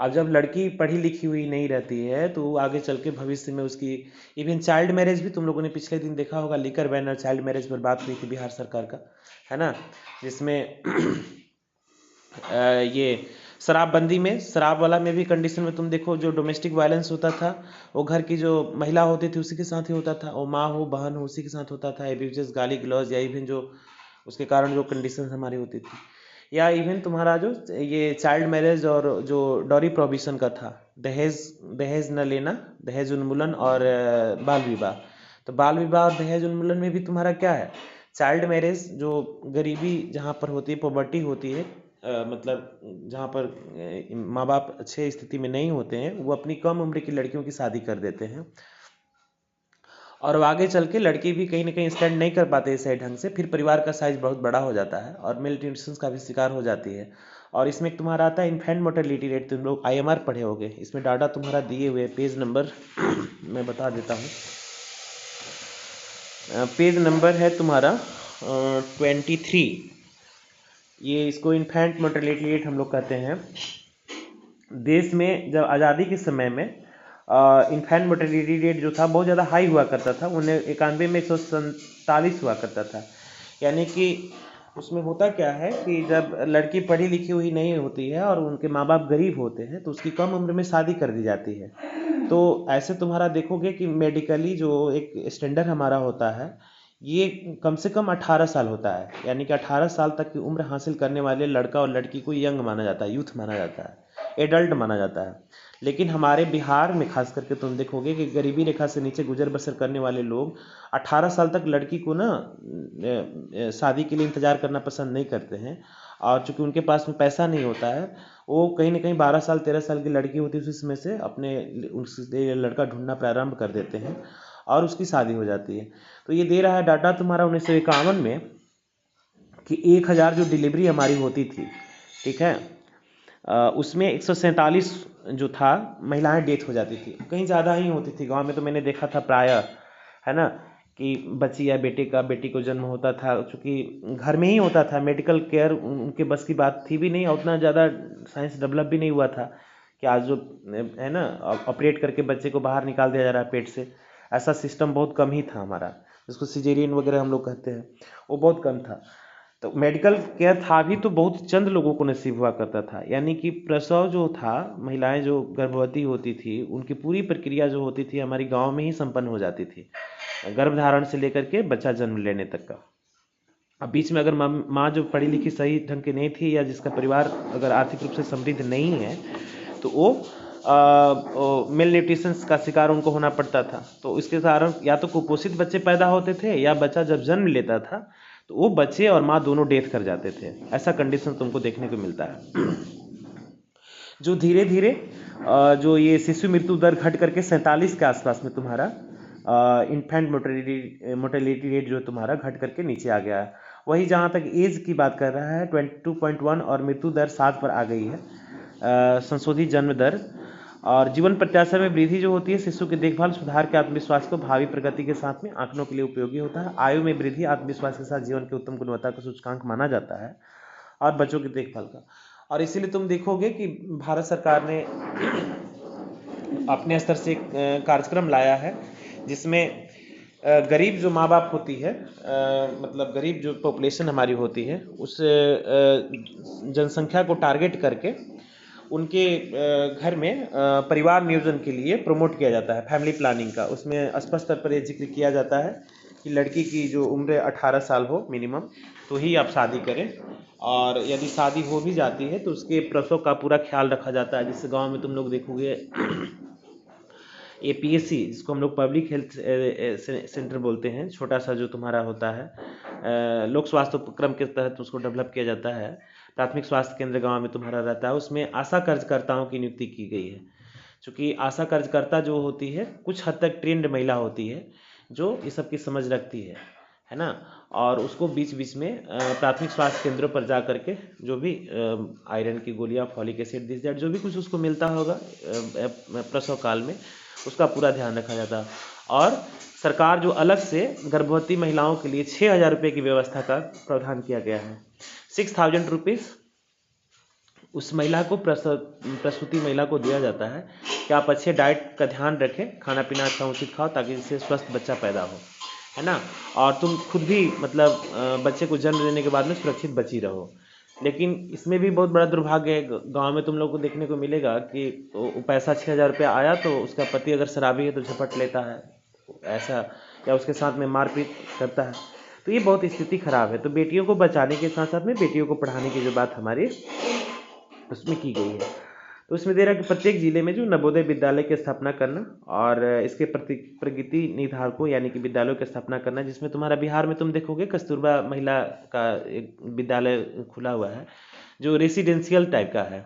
अब जब लड़की पढ़ी लिखी हुई नहीं रहती है तो आगे चल के भविष्य में उसकी इवन चाइल्ड मैरिज भी, तुम लोगों ने पिछले दिन देखा होगा, लिकर बैन और चाइल्ड मैरिज पर बात हुई थी बिहार सरकार का, है ना, जिसमें ये शराबबंदी में, शराब वाला में भी कंडीशन में तुम देखो, जो डोमेस्टिक वायलेंस होता था वो घर की जो महिला होती थी उसी के साथ ही होता था, वो माँ हो बहन हो उसी के साथ होता था। एब्यूजेस, गाली गलौज, या इवन जो उसके कारण जो कंडीशन हमारी होती थी, या इवन तुम्हारा जो ये चाइल्ड मैरिज और जो डॉरी प्रोविजन का था, दहेज दहेज न लेना, दहेज उन्मूलन और बाल विवाह। तो बाल विवाह और दहेज उन्मूलन में भी तुम्हारा क्या है, चाइल्ड मैरिज, जो गरीबी जहाँ पर होती है, पॉवर्टी होती है, मतलब जहाँ पर माँ बाप अच्छे स्थिति में नहीं होते हैं, वो अपनी कम उम्र की लड़कियों की शादी कर देते हैं, और वो आगे चल के लड़की भी कहीं ना कहीं स्टैंड नहीं कर पाते सही ढंग से, फिर परिवार का साइज बहुत बड़ा हो जाता है और मेल न्यूट्रिशन का भी शिकार हो जाती है। और इसमें तुम्हारा आता है इन्फेंट मोर्टेलिटी रेट, तुम लोग IMR पढ़े होगे, इसमें डाटा तुम्हारा दिए हुए पेज नंबर मैं बता देता हूँ। पेज नंबर है तुम्हारा 23। ये इसको इन्फेंट मोर्टेलिटी रेट हम लोग कहते हैं। देश में जब आज़ादी के समय में इन्फेंट मोर्टेलिटी रेट जो था बहुत ज़्यादा हाई हुआ करता था, 1991 में 147 हुआ करता था। यानी कि उसमें होता क्या है कि जब लड़की पढ़ी लिखी हुई नहीं होती है और उनके माँ बाप गरीब होते हैं तो उसकी कम उम्र में शादी कर दी जाती है। तो ऐसे तुम्हारा देखोगे कि मेडिकली जो एक स्टैंडर्ड हमारा होता है, ये कम से कम 18 साल होता है। यानी कि 18 साल तक की उम्र हासिल करने वाले लड़का और लड़की को यंग माना जाता है, यूथ माना जाता है, एडल्ट माना जाता है। लेकिन हमारे बिहार में खास करके तुम देखोगे कि गरीबी रेखा से नीचे गुजर बसर करने वाले लोग 18 साल तक लड़की को ना शादी के लिए इंतज़ार करना पसंद नहीं करते हैं। और चूंकि उनके पास में पैसा नहीं होता है, वो कहीं ना कहीं 12 साल 13 साल की लड़की होती है उसी समय से अपने उससे लड़का ढूंढना प्रारंभ कर देते हैं और उसकी शादी हो जाती है। तो ये दे रहा है डाटा तुम्हारा 1951 में कि 1000 जो डिलीवरी हमारी होती थी, ठीक है, उसमें 147 जो था महिलाएं डेथ हो जाती थी। कहीं ज़्यादा ही होती थी, गांव में तो मैंने देखा था प्राय, है ना, कि बच्ची या बेटी को जन्म होता था, चूँकि घर में ही होता था, मेडिकल केयर उनके बस की बात थी भी नहीं, और उतना ज़्यादा साइंस डेवलप भी नहीं हुआ था कि आज जो है ना ऑपरेट करके बच्चे को बाहर निकाल दिया जा रहा है पेट से, ऐसा सिस्टम बहुत कम ही था हमारा, जिसको सिजेरियन वगैरह हम लोग कहते हैं, वो बहुत कम था। तो मेडिकल केयर था भी तो बहुत चंद लोगों को नसीब हुआ करता था। यानी कि प्रसव जो था, महिलाएं जो गर्भवती होती थी उनकी पूरी प्रक्रिया जो होती थी हमारी गांव में ही संपन्न हो जाती थी, गर्भधारण से लेकर के बच्चा जन्म लेने तक का। अब बीच में अगर माँ जो पढ़ी लिखी सही ढंग की नहीं थी, या जिसका परिवार अगर आर्थिक रूप से समृद्ध नहीं है, तो वो मेल न्यूट्रिशन का शिकार उनको होना पड़ता था। तो इसके कारण या तो कुपोषित बच्चे पैदा होते थे, या बच्चा जब जन्म लेता था तो वो बच्चे और माँ दोनों डेथ कर जाते थे। ऐसा कंडीशन तुमको देखने को मिलता है। जो धीरे धीरे जो ये शिशु मृत्यु दर घट करके 47 के आसपास में तुम्हारा इन्फेंट मोर्टेलिटी रेट जो तुम्हारा घट करके नीचे आ गया है। वही जहाँ तक एज की बात कर रहा है 22.1, और मृत्यु दर 7 पर आ गई है, संशोधित जन्म दर। और जीवन प्रत्याशा में वृद्धि जो होती है शिशु की देखभाल, सुधार के आत्मविश्वास को भावी प्रगति के साथ में आंकड़ों के लिए उपयोगी होता है। आयु में वृद्धि आत्मविश्वास के साथ जीवन की उत्तम गुणवत्ता का सूचकांक माना जाता है, और बच्चों की देखभाल का। और इसीलिए तुम देखोगे कि भारत सरकार ने अपने स्तर से कार्यक्रम लाया है, जिसमें गरीब जो माँ बाप होती है, मतलब गरीब जो पॉपुलेशन हमारी होती है, उस जनसंख्या को टारगेट करके उनके घर में परिवार नियोजन के लिए प्रमोट किया जाता है, फैमिली प्लानिंग का। उसमें स्पष्ट तौर पर यह जिक्र किया जाता है कि लड़की की जो उम्र 18 साल हो मिनिमम, तो ही आप शादी करें, और यदि शादी हो भी जाती है तो उसके प्रसव का पूरा ख्याल रखा जाता है। जिससे गांव में तुम लोग देखोगे APSC, जिसको हम लोग पब्लिक हेल्थ सेंटर बोलते हैं, छोटा सा जो तुम्हारा होता है, लोक स्वास्थ्य उपक्रम के तहत उसको डेवलप किया जाता है। प्राथमिक स्वास्थ्य केंद्र गांव में तुम्हारा रहता है, उसमें आशा कार्यकर्ताओं की नियुक्ति की गई है। चूँकि आशा कार्यकर्ता जो होती है कुछ हद तक ट्रेंड महिला होती है, जो इस सब की समझ रखती है ना, और उसको बीच बीच में प्राथमिक स्वास्थ्य केंद्रों पर जा करके जो भी आयरन की गोलियां, फॉलिक एसिड, दिस दैट, जो भी कुछ उसको मिलता होगा प्रसव काल में, उसका पूरा ध्यान रखा जाता है। और सरकार जो अलग से गर्भवती महिलाओं के लिए 6000 रुपये की व्यवस्था का प्रावधान किया गया है। 6000 रुपीज़ उस महिला को, प्रसूति महिला को दिया जाता है कि आप अच्छे डाइट का ध्यान रखें, खाना पीना अच्छा उचित खाओ, ताकि इससे स्वस्थ बच्चा पैदा हो, है ना, और तुम खुद भी मतलब बच्चे को जन्म देने के बाद में सुरक्षित बची रहो। लेकिन इसमें भी बहुत बड़ा दुर्भाग्य है, गांव में तुम लोग को देखने को मिलेगा कि वो पैसा 6,000 रुपया आया तो उसका पति अगर शराबी है तो झपट लेता है ऐसा, या उसके साथ में मारपीट करता है। तो ये बहुत स्थिति खराब है। तो बेटियों को बचाने के साथ साथ में बेटियों को पढ़ाने की जो बात हमारी उसमें की गई है, तो उसमें दे रहा है कि प्रत्येक जिले में जो नवोदय विद्यालय की स्थापना करना और इसके प्रगति निर्धारकों यानी कि विद्यालयों की स्थापना करना, जिसमें तुम्हारा बिहार में तुम देखोगे कस्तूरबा महिला का एक विद्यालय खुला हुआ है जो रेसिडेंशियल टाइप का है।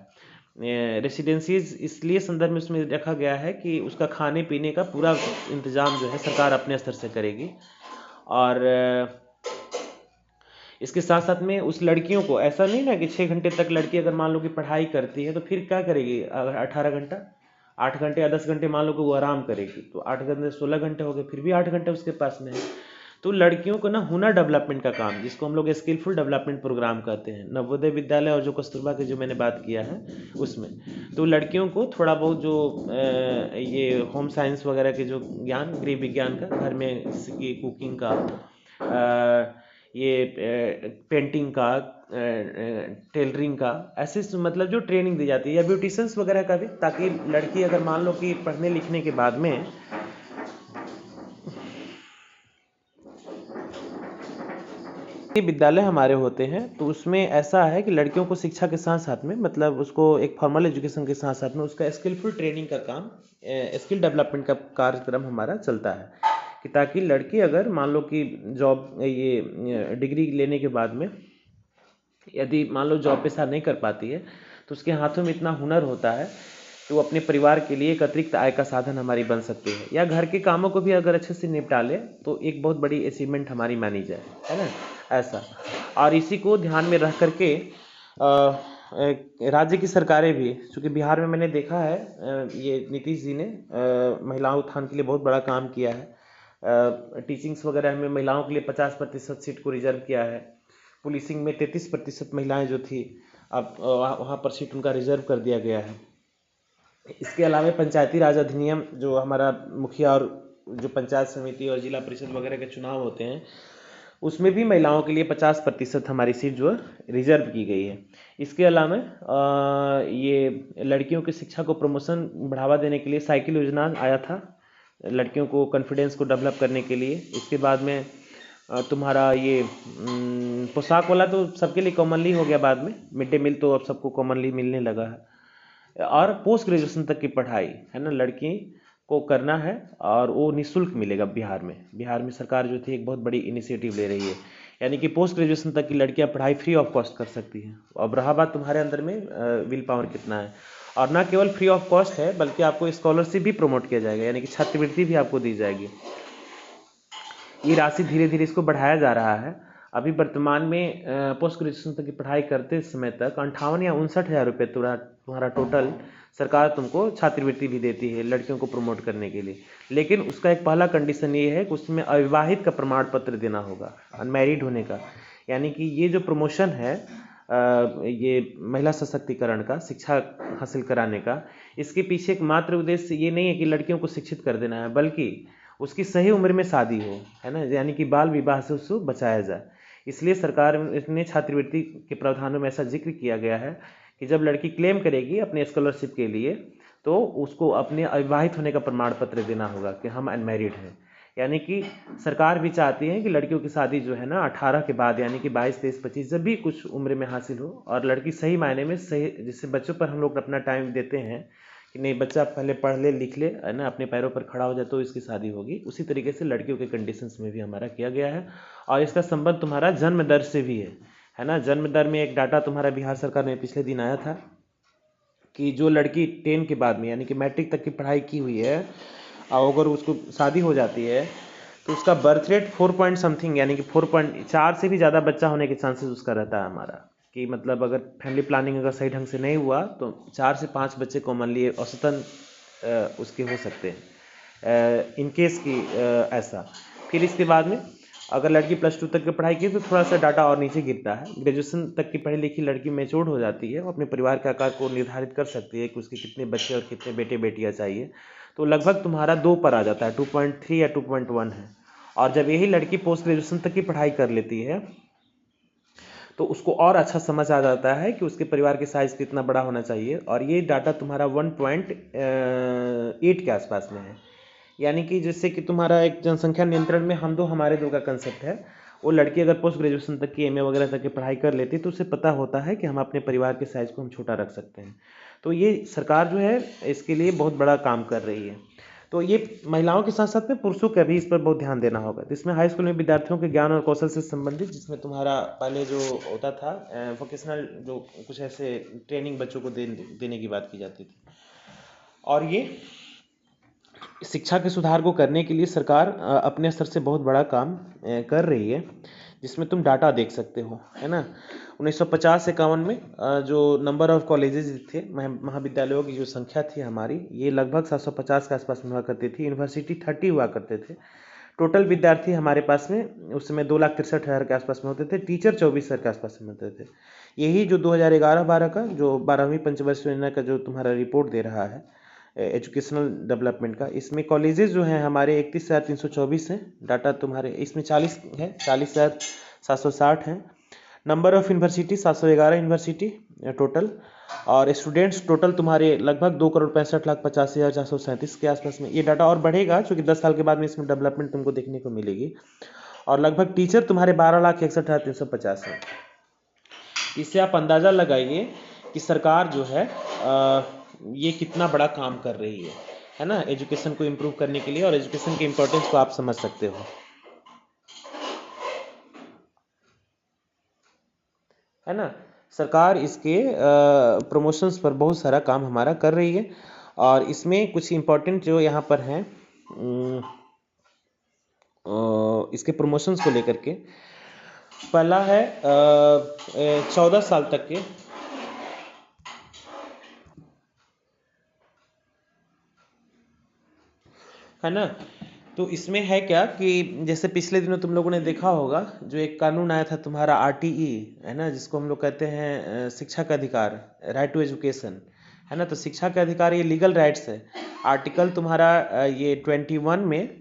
रेसिडेंसीज इसलिए संदर्भ में उसमें रखा गया है कि उसका खाने पीने का पूरा इंतजाम जो है सरकार अपने स्तर से करेगी। और इसके साथ साथ में उस लड़कियों को ऐसा नहीं ना कि 6 घंटे तक लड़की अगर मान लो कि पढ़ाई करती है तो फिर क्या करेगी, अगर 18 घंटा 8 घंटे या 10 घंटे मान लो कि वो आराम करेगी तो 8 घंटे 16 घंटे हो गए, फिर भी 8 घंटे उसके पास में है। तो लड़कियों को ना हुनर डेवलपमेंट का काम, जिसको हम लोग स्किलफुल डेवलपमेंट प्रोग्राम कहते हैं, नवोदय विद्यालय और जो कस्तूरबा की जो मैंने बात किया है उसमें, तो लड़कियों को थोड़ा बहुत जो ये होम साइंस वगैरह के जो ज्ञान, गृह विज्ञान का, घर में की कुकिंग का, ये पेंटिंग का, टेलरिंग का, ऐसे मतलब जो ट्रेनिंग दी जाती है, या ब्यूटिशंस वगैरह का भी, ताकि लड़की अगर मान लो कि पढ़ने लिखने के बाद में ये विद्यालय हमारे होते हैं तो उसमें ऐसा है कि लड़कियों को शिक्षा के साथ साथ में मतलब उसको एक फॉर्मल एजुकेशन के साथ साथ में उसका स्किलफुल ट्रेनिंग का काम, स्किल डेवलपमेंट का कार्यक्रम हमारा चलता है, कि ताकि लड़की अगर मान लो कि जॉब ये डिग्री लेने के बाद में यदि मान लो जॉब पे साथ नहीं कर पाती है तो उसके हाथों में इतना हुनर होता है तो वो अपने परिवार के लिए एक अतिरिक्त आय का साधन हमारी बन सकती है, या घर के कामों को भी अगर अच्छे से निपटा ले तो एक बहुत बड़ी अचीवमेंट हमारी मानी जाए, है ना ऐसा। और इसी को ध्यान में रख करके राज्य की सरकारें भी, चूँकि बिहार में मैंने देखा है ये नीतीश जी ने महिलाओं उत्थान के लिए बहुत बड़ा काम किया है। टीचिंग्स वगैरह में महिलाओं के लिए 50% सीट को रिजर्व किया है। पुलिसिंग में 33% महिलाएं जो थी अब वहाँ पर सीट उनका रिजर्व कर दिया गया है। इसके अलावा पंचायती राज अधिनियम जो हमारा मुखिया और जो पंचायत समिति और जिला परिषद वगैरह के चुनाव होते हैं उसमें भी महिलाओं के लिए 50% हमारी सीट जो रिजर्व की गई है। इसके अलावा ये लड़कियों की शिक्षा को प्रमोशन बढ़ावा देने के लिए साइकिल योजना आया था, लड़कियों को कॉन्फिडेंस को डेवलप करने के लिए। इसके बाद में तुम्हारा ये पोशाक वाला तो सबके लिए कॉमनली हो गया, बाद में मिड डे मील तो अब सबको कॉमनली मिलने लगा है। और पोस्ट ग्रेजुएशन तक की पढ़ाई है ना लड़की को करना है और वो निःशुल्क मिलेगा। बिहार में सरकार जो थी एक बहुत बड़ी इनिशिएटिव ले रही है, यानी कि पोस्ट ग्रेजुएशन तक की लड़कियां पढ़ाई फ्री ऑफ कॉस्ट कर सकती हैं। अब रहा बात तुम्हारे अंदर में विल पावर कितना है, और ना केवल फ्री ऑफ कॉस्ट है बल्कि आपको स्कॉलरशिप भी प्रमोट किया जाएगा, यानी कि छात्रवृत्ति भी आपको दी जाएगी। ये राशि धीरे धीरे इसको बढ़ाया जा रहा है। अभी वर्तमान में पोस्ट ग्रेजुएशन तक की पढ़ाई करते समय तक 58 या 59 हज़ार रुपये तुम्हारा टोटल सरकार तुमको छात्रवृत्ति भी देती है लड़कियों को प्रमोट करने के लिए। लेकिन उसका एक पहला कंडीशन ये है कि उसमें अविवाहित का प्रमाण पत्र देना होगा, अनमैरिड होने का। यानी कि ये जो प्रमोशन है ये महिला सशक्तिकरण का, शिक्षा हासिल कराने का, इसके पीछे एक मात्र उद्देश्य ये नहीं है कि लड़कियों को शिक्षित कर देना है, बल्कि उसकी सही उम्र में शादी हो, है ना, यानी कि बाल विवाह से उसको बचाया जाए। इसलिए सरकार ने छात्रवृत्ति के प्रावधानों में ऐसा जिक्र किया गया है कि जब लड़की क्लेम करेगी अपने स्कॉलरशिप के लिए तो उसको अपने अविवाहित होने का प्रमाण पत्र देना होगा कि हम अनमैरिड हैं। यानी कि सरकार भी चाहती है कि लड़कियों की शादी जो है ना 18 के बाद, यानी कि 22, 23, 25 जब भी कुछ उम्र में हासिल हो, और लड़की सही मायने में सही, जिससे बच्चों पर हम लोग अपना टाइम देते हैं कि नहीं बच्चा पहले पढ़ ले लिख ले, है ना, अपने पैरों पर खड़ा हो जाए तो इसकी शादी होगी, उसी तरीके से लड़कियों के कंडीशंस में भी हमारा किया गया है। और इसका संबंध तुम्हारा जन्म दर से भी है ना। जन्म दर में एक डाटा तुम्हारा बिहार सरकार में पिछले दिन आया था कि जो लड़की 10 के बाद में यानी कि मैट्रिक तक की पढ़ाई की हुई है और अगर उसको शादी हो जाती है तो उसका बर्थ रेट 4 समथिंग यानी कि 4.4 से भी ज़्यादा बच्चा होने के चांसेस उसका रहता है हमारा। कि मतलब अगर फैमिली प्लानिंग अगर सही ढंग से नहीं हुआ तो 4 से 5 बच्चे कॉमनली औसतन उसके हो सकते हैं इन केस की ऐसा। फिर इसके बाद में अगर लड़की +2 तक की पढ़ाई की तो थोड़ा सा डाटा और नीचे गिरता है। ग्रेजुएशन तक की पढ़ी लिखी लड़की मैच्योर्ड हो जाती है, वो अपने परिवार के आकार को निर्धारित कर सकती है कि उसके कितने बच्चे और कितने बेटे बेटियां चाहिए, तो लगभग तुम्हारा 2 पर आ जाता है, 2.3 या 2.1 है। और जब यही लड़की पोस्ट ग्रेजुएशन तक की पढ़ाई कर लेती है तो उसको और अच्छा समझ आ जाता है कि उसके परिवार के साइज़ कितना बड़ा होना चाहिए। और ये डाटा तुम्हारा 1.8 के आसपास में है, यानी कि जैसे कि तुम्हारा एक जनसंख्या नियंत्रण में हम दो हमारे दो का कंसेप्ट है। वो लड़की अगर पोस्ट ग्रेजुएशन तक की एमए वगैरह तक की पढ़ाई कर लेती तो उसे पता होता है कि हम अपने परिवार के साइज़ को हम छोटा रख सकते हैं। तो ये सरकार जो है इसके लिए बहुत बड़ा काम कर रही है। तो ये महिलाओं के साथ साथ में पुरुषों का भी इस पर बहुत ध्यान देना होगा। तो इसमें हाई स्कूल में विद्यार्थियों के ज्ञान और कौशल से संबंधित, जिसमें तुम्हारा पहले जो होता था वोकेशनल, जो कुछ ऐसे ट्रेनिंग बच्चों को देने की बात की जाती थी। और ये शिक्षा के सुधार को करने के लिए सरकार अपने स्तर से बहुत बड़ा काम कर रही है, जिसमें तुम डाटा देख सकते हो, है ना। 1950-51 में जो नंबर ऑफ कॉलेजेस थे, महाविद्यालयों की जो संख्या थी हमारी, ये लगभग 750 के आसपास में हुआ करती थी। यूनिवर्सिटी 30 हुआ करते थे। टोटल विद्यार्थी हमारे पास में उस समय 2,63,000 के आसपास में होते थे। टीचर 24,000 के आसपास में होते थे। यही जो 2011-12 का जो 12वीं पंचवर्षीय योजना का जो तुम्हारा रिपोर्ट दे रहा है एजुकेशनल डेवलपमेंट का, इसमें कॉलेजेस जो हैं हमारे 31,324 हैं। डाटा तुम्हारे इसमें 40 है, 40,760 हैं। Number of university 711 university total. और स्टूडेंट्स टोटल तुम्हारे लगभग 2,65,85,437 के आसपास में। ये डाटा और बढ़ेगा क्योंकि 10 साल के बाद में इसमें डेवलपमेंट तुमको देखने को मिलेगी। और लगभग टीचर तुम्हारे 12,61,350 हैं। इससे आप अंदाज़ा लगाइए कि सरकार जो है ये कितना बड़ा काम कर रही है ना, एजुकेशन को इम्प्रूव करने के लिए। और एजुकेशन के इम्पोर्टेंस को आप समझ सकते हो, है ना। सरकार इसके प्रमोशंस पर बहुत सारा काम हमारा कर रही है। और इसमें कुछ इम्पोर्टेंट जो यहाँ पर हैं इसके प्रमोशंस को लेकर के, पहला है 14 साल तक के, है ना। तो इसमें है क्या कि जैसे पिछले दिनों तुम लोगों ने देखा होगा जो एक कानून आया था तुम्हारा आरटीई, है ना, जिसको हम लोग कहते हैं शिक्षा का अधिकार, राइट टू एजुकेशन, है ना। तो शिक्षा का अधिकार ये लीगल राइट्स है। आर्टिकल तुम्हारा ये 21 में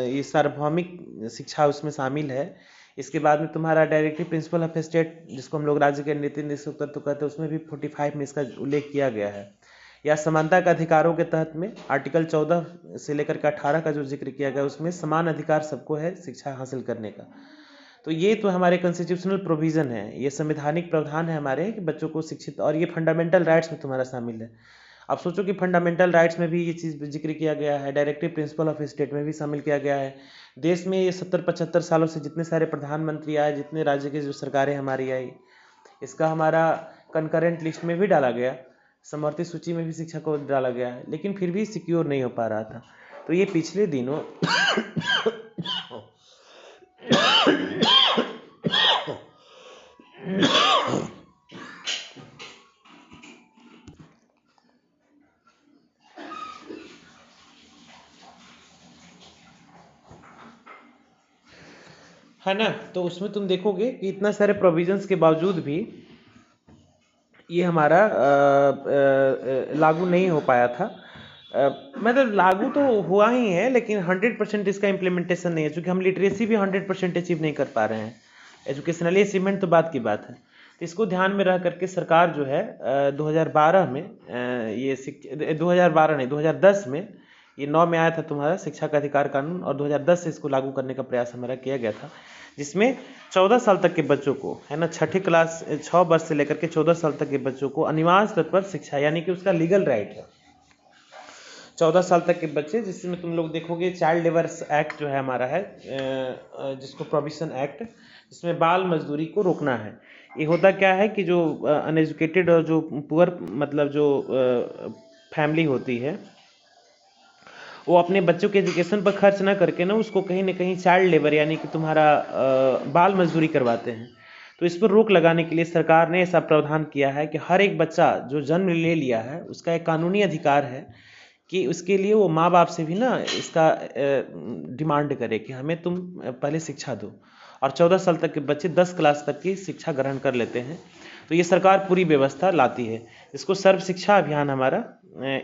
ये सार्वभौमिक शिक्षा उसमें शामिल है। इसके बाद में तुम्हारा डायरेक्टिव प्रिंसिपल ऑफ स्टेट, जिसको हम लोग राज्य के नीति निर्देशक तत्व कहते हैं, उसमें भी 45 में इसका उल्लेख किया गया है। या समानता के अधिकारों के तहत में आर्टिकल 14 से लेकर के 18 का जो जिक्र किया गया, उसमें समान अधिकार सबको है शिक्षा हासिल करने का। तो ये तो हमारे कॉन्स्टिट्यूशनल प्रोविज़न है, ये संवैधानिक प्रावधान है हमारे कि बच्चों को शिक्षित, और ये फंडामेंटल राइट्स में तुम्हारा शामिल है। आप सोचो कि फंडामेंटल राइट्स में भी ये चीज़ जिक्र किया गया है, डायरेक्टिव प्रिंसिपल ऑफ स्टेट में भी शामिल किया गया है। देश में ये 70-75 सालों से जितने सारे प्रधानमंत्री आए, जितने राज्य की जो सरकारें हमारी आई, इसका हमारा कंकरेंट लिस्ट में भी डाला गया, समवर्ती सूची में भी शिक्षा को डाला गया है, लेकिन फिर भी सिक्योर नहीं हो पा रहा था। तो ये पिछले दिनों है ना। तो उसमें तुम देखोगे कि इतना सारे प्रोविजंस के बावजूद भी ये हमारा लागू नहीं हो पाया था। मतलब लागू तो हुआ ही है, लेकिन 100% इसका इम्प्लीमेंटेशन नहीं है, क्योंकि हम लिटरेसी भी 100% अचीव नहीं कर पा रहे हैं। एजुकेशनली अचीवमेंट तो बात की बात है। तो इसको ध्यान में रख करके सरकार जो है 2012 में ये 2012 नहीं 2010 में ये 9 में आया था तुम्हारा शिक्षा का अधिकार कानून, और 2010 से इसको लागू करने का प्रयास हमारा किया गया था, जिसमें 14 साल तक के बच्चों को, है ना, 6ठी क्लास 6 वर्ष से लेकर के 14 साल तक के बच्चों को अनिवार्य स्तर पर शिक्षा, यानी कि उसका लीगल राइट है। 14 साल तक के बच्चे, जिसमें तुम लोग देखोगे चाइल्ड लेबर एक्ट जो है हमारा है, जिसको प्रोविजन एक्ट, जिसमें बाल मजदूरी को रोकना है। ये होता क्या है कि जो अनएजुकेटेड और जो पुअर, मतलब जो फैमिली होती है, वो अपने बच्चों के एजुकेशन पर खर्च ना करके ना उसको कहीं ना कहीं चाइल्ड लेबर, यानी कि तुम्हारा बाल मजदूरी करवाते हैं। तो इस पर रोक लगाने के लिए सरकार ने ऐसा प्रावधान किया है कि हर एक बच्चा जो जन्म ले लिया है उसका एक कानूनी अधिकार है कि उसके लिए वो माँ बाप से भी ना इसका डिमांड करे कि हमें तुम पहले शिक्षा दो। और 14 साल तक के बच्चे 10 क्लास तक की शिक्षा ग्रहण कर लेते हैं। तो ये सरकार पूरी व्यवस्था लाती है। इसको सर्व शिक्षा अभियान, हमारा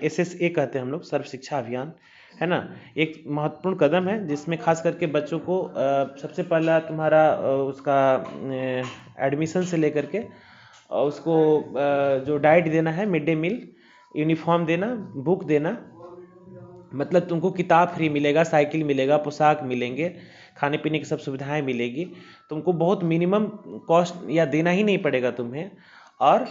SSA कहते हैं हम लोग, सर्व शिक्षा अभियान, है ना। एक महत्वपूर्ण कदम है जिसमें खास करके बच्चों को सबसे पहला तुम्हारा उसका एडमिशन से लेकर के उसको जो डाइट देना है, मिड डे मील, यूनिफॉर्म देना, बुक देना, मतलब तुमको किताब फ्री मिलेगा, साइकिल मिलेगा, पोशाक मिलेंगे, खाने पीने की सब सुविधाएं मिलेगी, तुमको बहुत मिनिमम कॉस्ट या देना ही नहीं पड़ेगा तुम्हें। और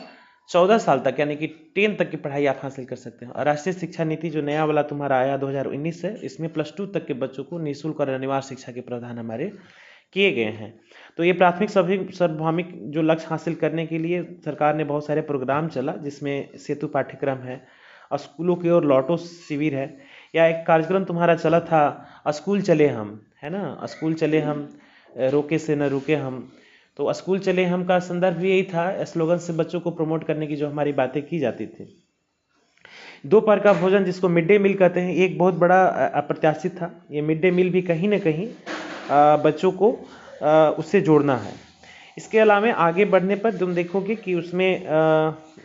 14 साल तक यानी कि 10 तक की पढ़ाई आप हासिल कर सकते हैं। और राष्ट्रीय शिक्षा नीति जो नया वाला तुम्हारा आया 2019 से, इसमें +2 तक के बच्चों को निःशुल्क और अनिवार्य शिक्षा के प्रावधान हमारे किए गए हैं। तो ये प्राथमिक सभी सार्वभौमिक जो लक्ष्य हासिल करने के लिए सरकार ने बहुत सारे प्रोग्राम चला, जिसमें सेतु पाठ्यक्रम है, स्कूलों की ओर लौटो शिविर है, या एक कार्यक्रम तुम्हारा चला था स्कूल चले हम, है ना, स्कूल चले हम, रोके से न रुके हम। तो स्कूल चले हम का संदर्भ भी यही था, स्लोगन से बच्चों को प्रमोट करने की जो हमारी बातें की जाती थी। दोपहर का भोजन जिसको मिड डे मील कहते हैं, एक बहुत बड़ा अप्रत्याशित था। ये मिड डे मील भी कहीं ना कहीं बच्चों को उससे जोड़ना है। इसके अलावा आगे बढ़ने पर तुम देखोगे कि उसमें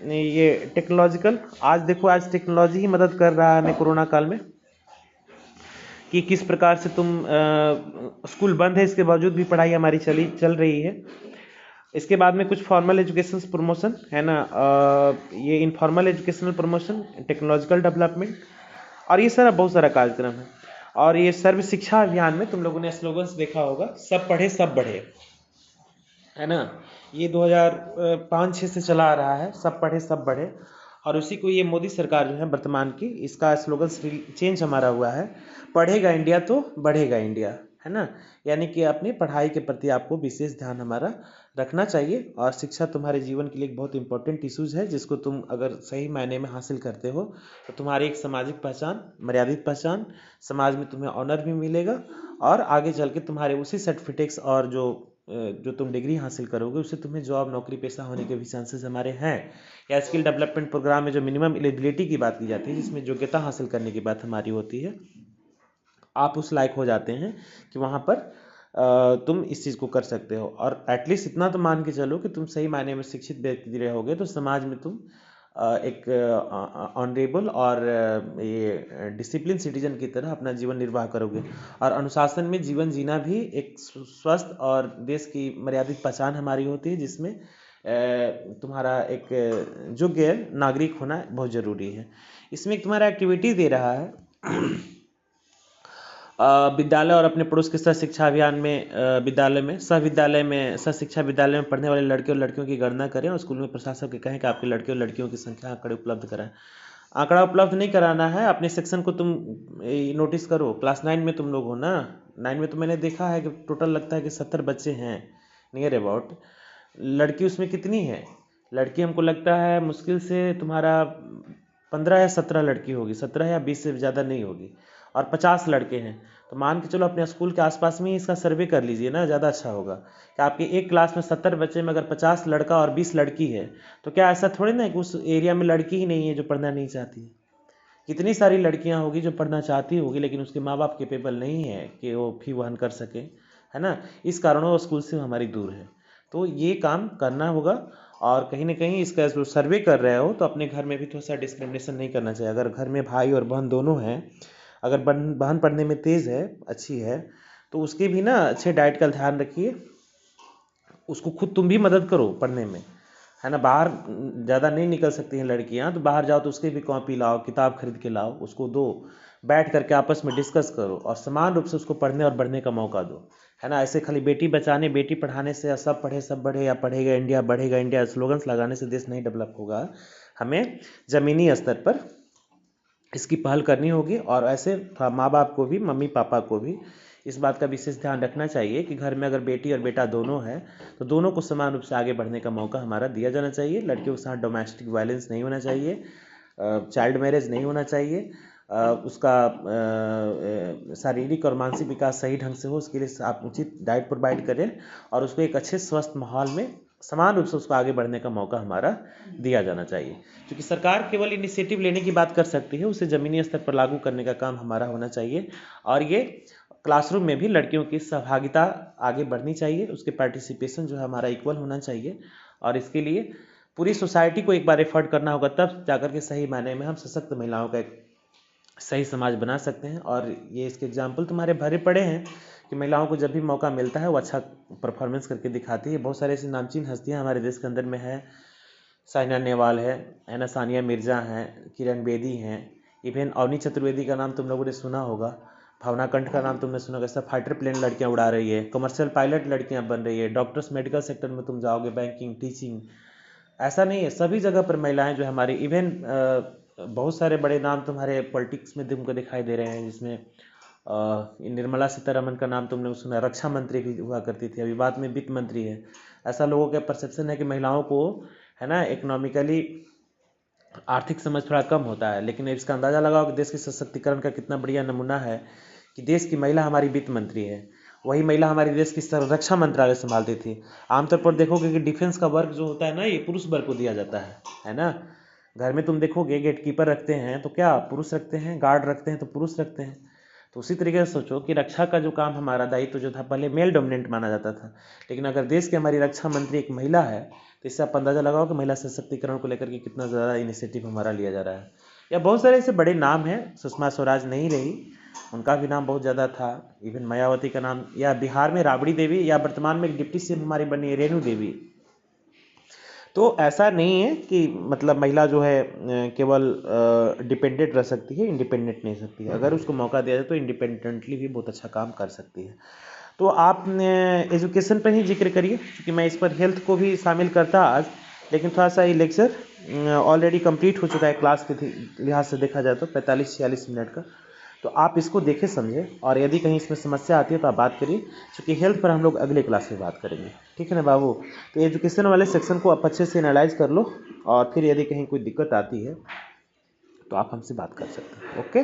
ये टेक्नोलॉजिकल, आज देखो आज टेक्नोलॉजी ही मदद कर रहा है हमें कोरोना काल में, कि किस प्रकार से तुम स्कूल बंद है इसके बावजूद भी पढ़ाई हमारी चल रही है। इसके बाद में कुछ फॉर्मल एजुकेशन प्रमोशन है ना, ये informal educational promotion, technological development, और ये सारा बहुत सारा कार्यक्रम है। और ये सर्व शिक्षा अभियान में तुम लोगों ने स्लोगन्स देखा होगा, सब पढ़े सब बढ़े, है ना। ये 2005-06 से चला आ रहा है, सब पढ़े सब बढ़े। और उसी को ये मोदी सरकार जो है वर्तमान की, इसका स्लोगन चेंज हमारा हुआ है, पढ़ेगा इंडिया तो बढ़ेगा इंडिया, है ना। यानी कि अपनी पढ़ाई के प्रति आपको विशेष ध्यान हमारा रखना चाहिए। और शिक्षा तुम्हारे जीवन के लिए एक बहुत इंपॉर्टेंट इशूज़ है, जिसको तुम अगर सही मायने में हासिल करते हो तो तुम्हारी एक सामाजिक पहचान, मर्यादित पहचान, समाज में तुम्हें ऑनर भी मिलेगा, और आगे चल के तुम्हारे उसी सर्टिफिकेट्स और जो तुम डिग्री हासिल करोगे उससे तुम्हें जॉब, नौकरी पेशा होने के भी चांसेस हमारे हैं। या स्किल डेवलपमेंट प्रोग्राम में जो मिनिमम एलिजिबिलिटी की बात की जाती है, जिसमें योग्यता हासिल करने की बात हमारी होती है, आप उस लायक हो जाते हैं कि वहाँ पर तुम इस चीज़ को कर सकते हो। और एटलीस्ट इतना तो मान के चलो कि तुम सही मायने में शिक्षित व्यक्ति रहोगे तो समाज में तुम एक ऑनरेबल और ये डिसिप्लिन सिटीजन की तरह अपना जीवन निर्वाह करोगे। और अनुशासन में जीवन जीना भी एक स्वस्थ और देश की मर्यादित पहचान हमारी होती है, जिसमें तुम्हारा एक योग्य नागरिक होना बहुत ज़रूरी है। इसमें एक तुम्हारा एक्टिविटी दे रहा है विद्यालय और अपने पड़ोस के सह शिक्षा अभियान में, विद्यालय में सह शिक्षा विद्यालय में पढ़ने वाले लड़के और लड़कियों की गणना करें, और स्कूल में प्रशासक के कहें कि आपके लड़के और लड़कियों की संख्या आंकड़े उपलब्ध कराएं। आंकड़ा उपलब्ध नहीं कराना है, अपने सेक्शन को तुम नोटिस करो। क्लास 9 में तुम लोग हो ना, 9 में तो मैंने देखा है कि टोटल लगता है कि 70 बच्चे हैं नियर अबाउट। लड़की उसमें कितनी है? लड़की हमको लगता है मुश्किल से तुम्हारा 15 या 17 लड़की होगी, 17 या 20 से ज़्यादा नहीं होगी, और 50 लड़के हैं। तो मान के चलो अपने स्कूल के आसपास में ही इसका सर्वे कर लीजिए ना, ज़्यादा अच्छा होगा। कि आपके एक क्लास में 70 बच्चे में अगर 50 लड़का और 20 लड़की है, तो क्या ऐसा थोड़ी ना है कि उस एरिया में लड़की ही नहीं है जो पढ़ना नहीं चाहती है। कितनी सारी लड़कियां होगी जो पढ़ना चाहती होगी, लेकिन उसके माँ बाप केपेबल नहीं है कि वो फी वहन कर सके, है ना। इस कारण वो स्कूल से हमारी दूर है। तो ये काम करना होगा। और कहीं ना कहीं इसका जो सर्वे कर रहे हो तो अपने घर में भी थोड़ा सा डिस्क्रिमिनेशन नहीं करना चाहिए। अगर घर में भाई और बहन दोनों हैं, अगर बहन पढ़ने में तेज़ है, अच्छी है, तो उसके भी ना अच्छे डाइट का ध्यान रखिए। उसको खुद तुम भी मदद करो पढ़ने में, है ना। बाहर ज़्यादा नहीं निकल सकती हैं लड़कियां, तो बाहर जाओ तो उसके भी कॉपी लाओ, किताब खरीद के लाओ, उसको दो, बैठ करके आपस में डिस्कस करो, और समान रूप से उसको पढ़ने और बढ़ने का मौका दो, है ना। ऐसे खाली बेटी बचाने, बेटी पढ़ाने से, या सब पढ़े सब बढ़े, या पढ़ेगा इंडिया बढ़ेगा इंडिया स्लोगन्स लगाने से देश नहीं डेवलप होगा। हमें ज़मीनी स्तर पर इसकी पहल करनी होगी। और ऐसे माँ बाप को भी, मम्मी पापा को भी इस बात का विशेष ध्यान रखना चाहिए कि घर में अगर बेटी और बेटा दोनों हैं तो दोनों को समान रूप से आगे बढ़ने का मौका हमारा दिया जाना चाहिए। लड़कियों के साथ डोमेस्टिक वायलेंस नहीं होना चाहिए, चाइल्ड मैरिज नहीं होना चाहिए, उसका शारीरिक और मानसिक विकास सही ढंग से हो, उसके लिए आप उचित डाइट प्रोवाइड करें, और उसको एक अच्छे स्वस्थ माहौल में समान रूप से उसको आगे बढ़ने का मौका हमारा दिया जाना चाहिए। क्योंकि सरकार केवल इनिशिएटिव लेने की बात कर सकती है, उसे ज़मीनी स्तर पर लागू करने का काम हमारा होना चाहिए। और ये क्लासरूम में भी लड़कियों की सहभागिता आगे बढ़नी चाहिए, उसके पार्टिसिपेशन जो है हमारा इक्वल होना चाहिए। और इसके लिए पूरी सोसाइटी को एक बार एफर्ट करना होगा, तब जाकर के सही मायने में हम सशक्त महिलाओं का एक सही समाज बना सकते हैं। और ये इसके एग्जाम्पल तुम्हारे भरे पड़े हैं कि महिलाओं को जब भी मौका मिलता है वो अच्छा परफॉर्मेंस करके दिखाती है। बहुत सारे ऐसी नामचीन हस्तियाँ हमारे देश के अंदर में है। साइना नेहवाल है ना, सानिया मिर्ज़ा हैं, किरण बेदी हैं, इवन अवनी चतुर्वेदी का नाम तुम लोगों ने सुना होगा, भावना कंठ का नाम तुमने सुना होगा। सब फाइटर प्लेन लड़कियां उड़ा रही है, कमर्शियल पायलट लड़कियां बन रही है, डॉक्टर्स मेडिकल सेक्टर में तुम जाओगे, बैंकिंग, टीचिंग, ऐसा नहीं है, सभी जगह पर महिलाएं जो हमारी, इवन बहुत सारे बड़े नाम तुम्हारे पॉलिटिक्स में तुमको दिखाई दे रहे हैं, जिसमें निर्मला सीतारमन का नाम तुमने सुना, रक्षा मंत्री भी हुआ करती थी, अभी बाद में वित्त मंत्री है। ऐसा लोगों का परसेप्शन है कि महिलाओं को, है ना, इकोनॉमिकली आर्थिक समझ थोड़ा कम होता है, लेकिन इसका अंदाज़ा लगाओ कि देश के सशक्तिकरण का कितना बढ़िया नमूना है कि देश की महिला हमारी वित्त मंत्री है, वही महिला हमारी देश की संरक्षा मंत्रालय संभालती थी। आमतौर पर देखोगे कि डिफेंस का वर्क जो होता है ना, ये पुरुष वर्ग को दिया जाता है ना। घर में तुम देखोगे गेट कीपर रखते हैं तो क्या पुरुष रखते हैं, गार्ड रखते हैं तो पुरुष रखते हैं। तो उसी तरीके से सोचो कि रक्षा का जो काम हमारा दायित्व जो था पहले मेल डोमिनेंट माना जाता था, लेकिन अगर देश की हमारी रक्षा मंत्री एक महिला है तो इससे आप अंदाज़ा लगाओ कि महिला सशक्तिकरण को लेकर के कितना ज़्यादा इनिशिएटिव हमारा लिया जा रहा है। या बहुत सारे ऐसे बड़े नाम हैं, सुषमा स्वराज नहीं रही, उनका भी नाम बहुत ज़्यादा था, इवन मायावती का नाम, या बिहार में राबड़ी देवी, या वर्तमान में एक डिप्टी सीएम हमारी बनी है रेणु देवी। तो ऐसा नहीं है कि मतलब महिला जो है केवल डिपेंडेंट रह सकती है, इंडिपेंडेंट नहीं सकती है। अगर उसको मौका दिया जाए तो इंडिपेंडेंटली भी बहुत अच्छा काम कर सकती है। तो आप एजुकेशन पर ही जिक्र करिए, क्योंकि मैं इस पर हेल्थ को भी शामिल करता आज, लेकिन थोड़ा सा ये लेक्चर ऑलरेडी कंप्लीट हो चुका है क्लास के लिहाज से देखा जाए तो 45-46 मिनट का। तो आप इसको देखें समझें, और यदि कहीं इसमें समस्या आती है तो आप बात करिए, क्योंकि हेल्थ पर हम लोग अगले क्लास में बात करेंगे, ठीक है ना बाबू। तो एजुकेशन वाले सेक्शन को आप अच्छे से एनालाइज कर लो, और फिर यदि कहीं कोई दिक्कत आती है तो आप हमसे बात कर सकते हैं। ओके।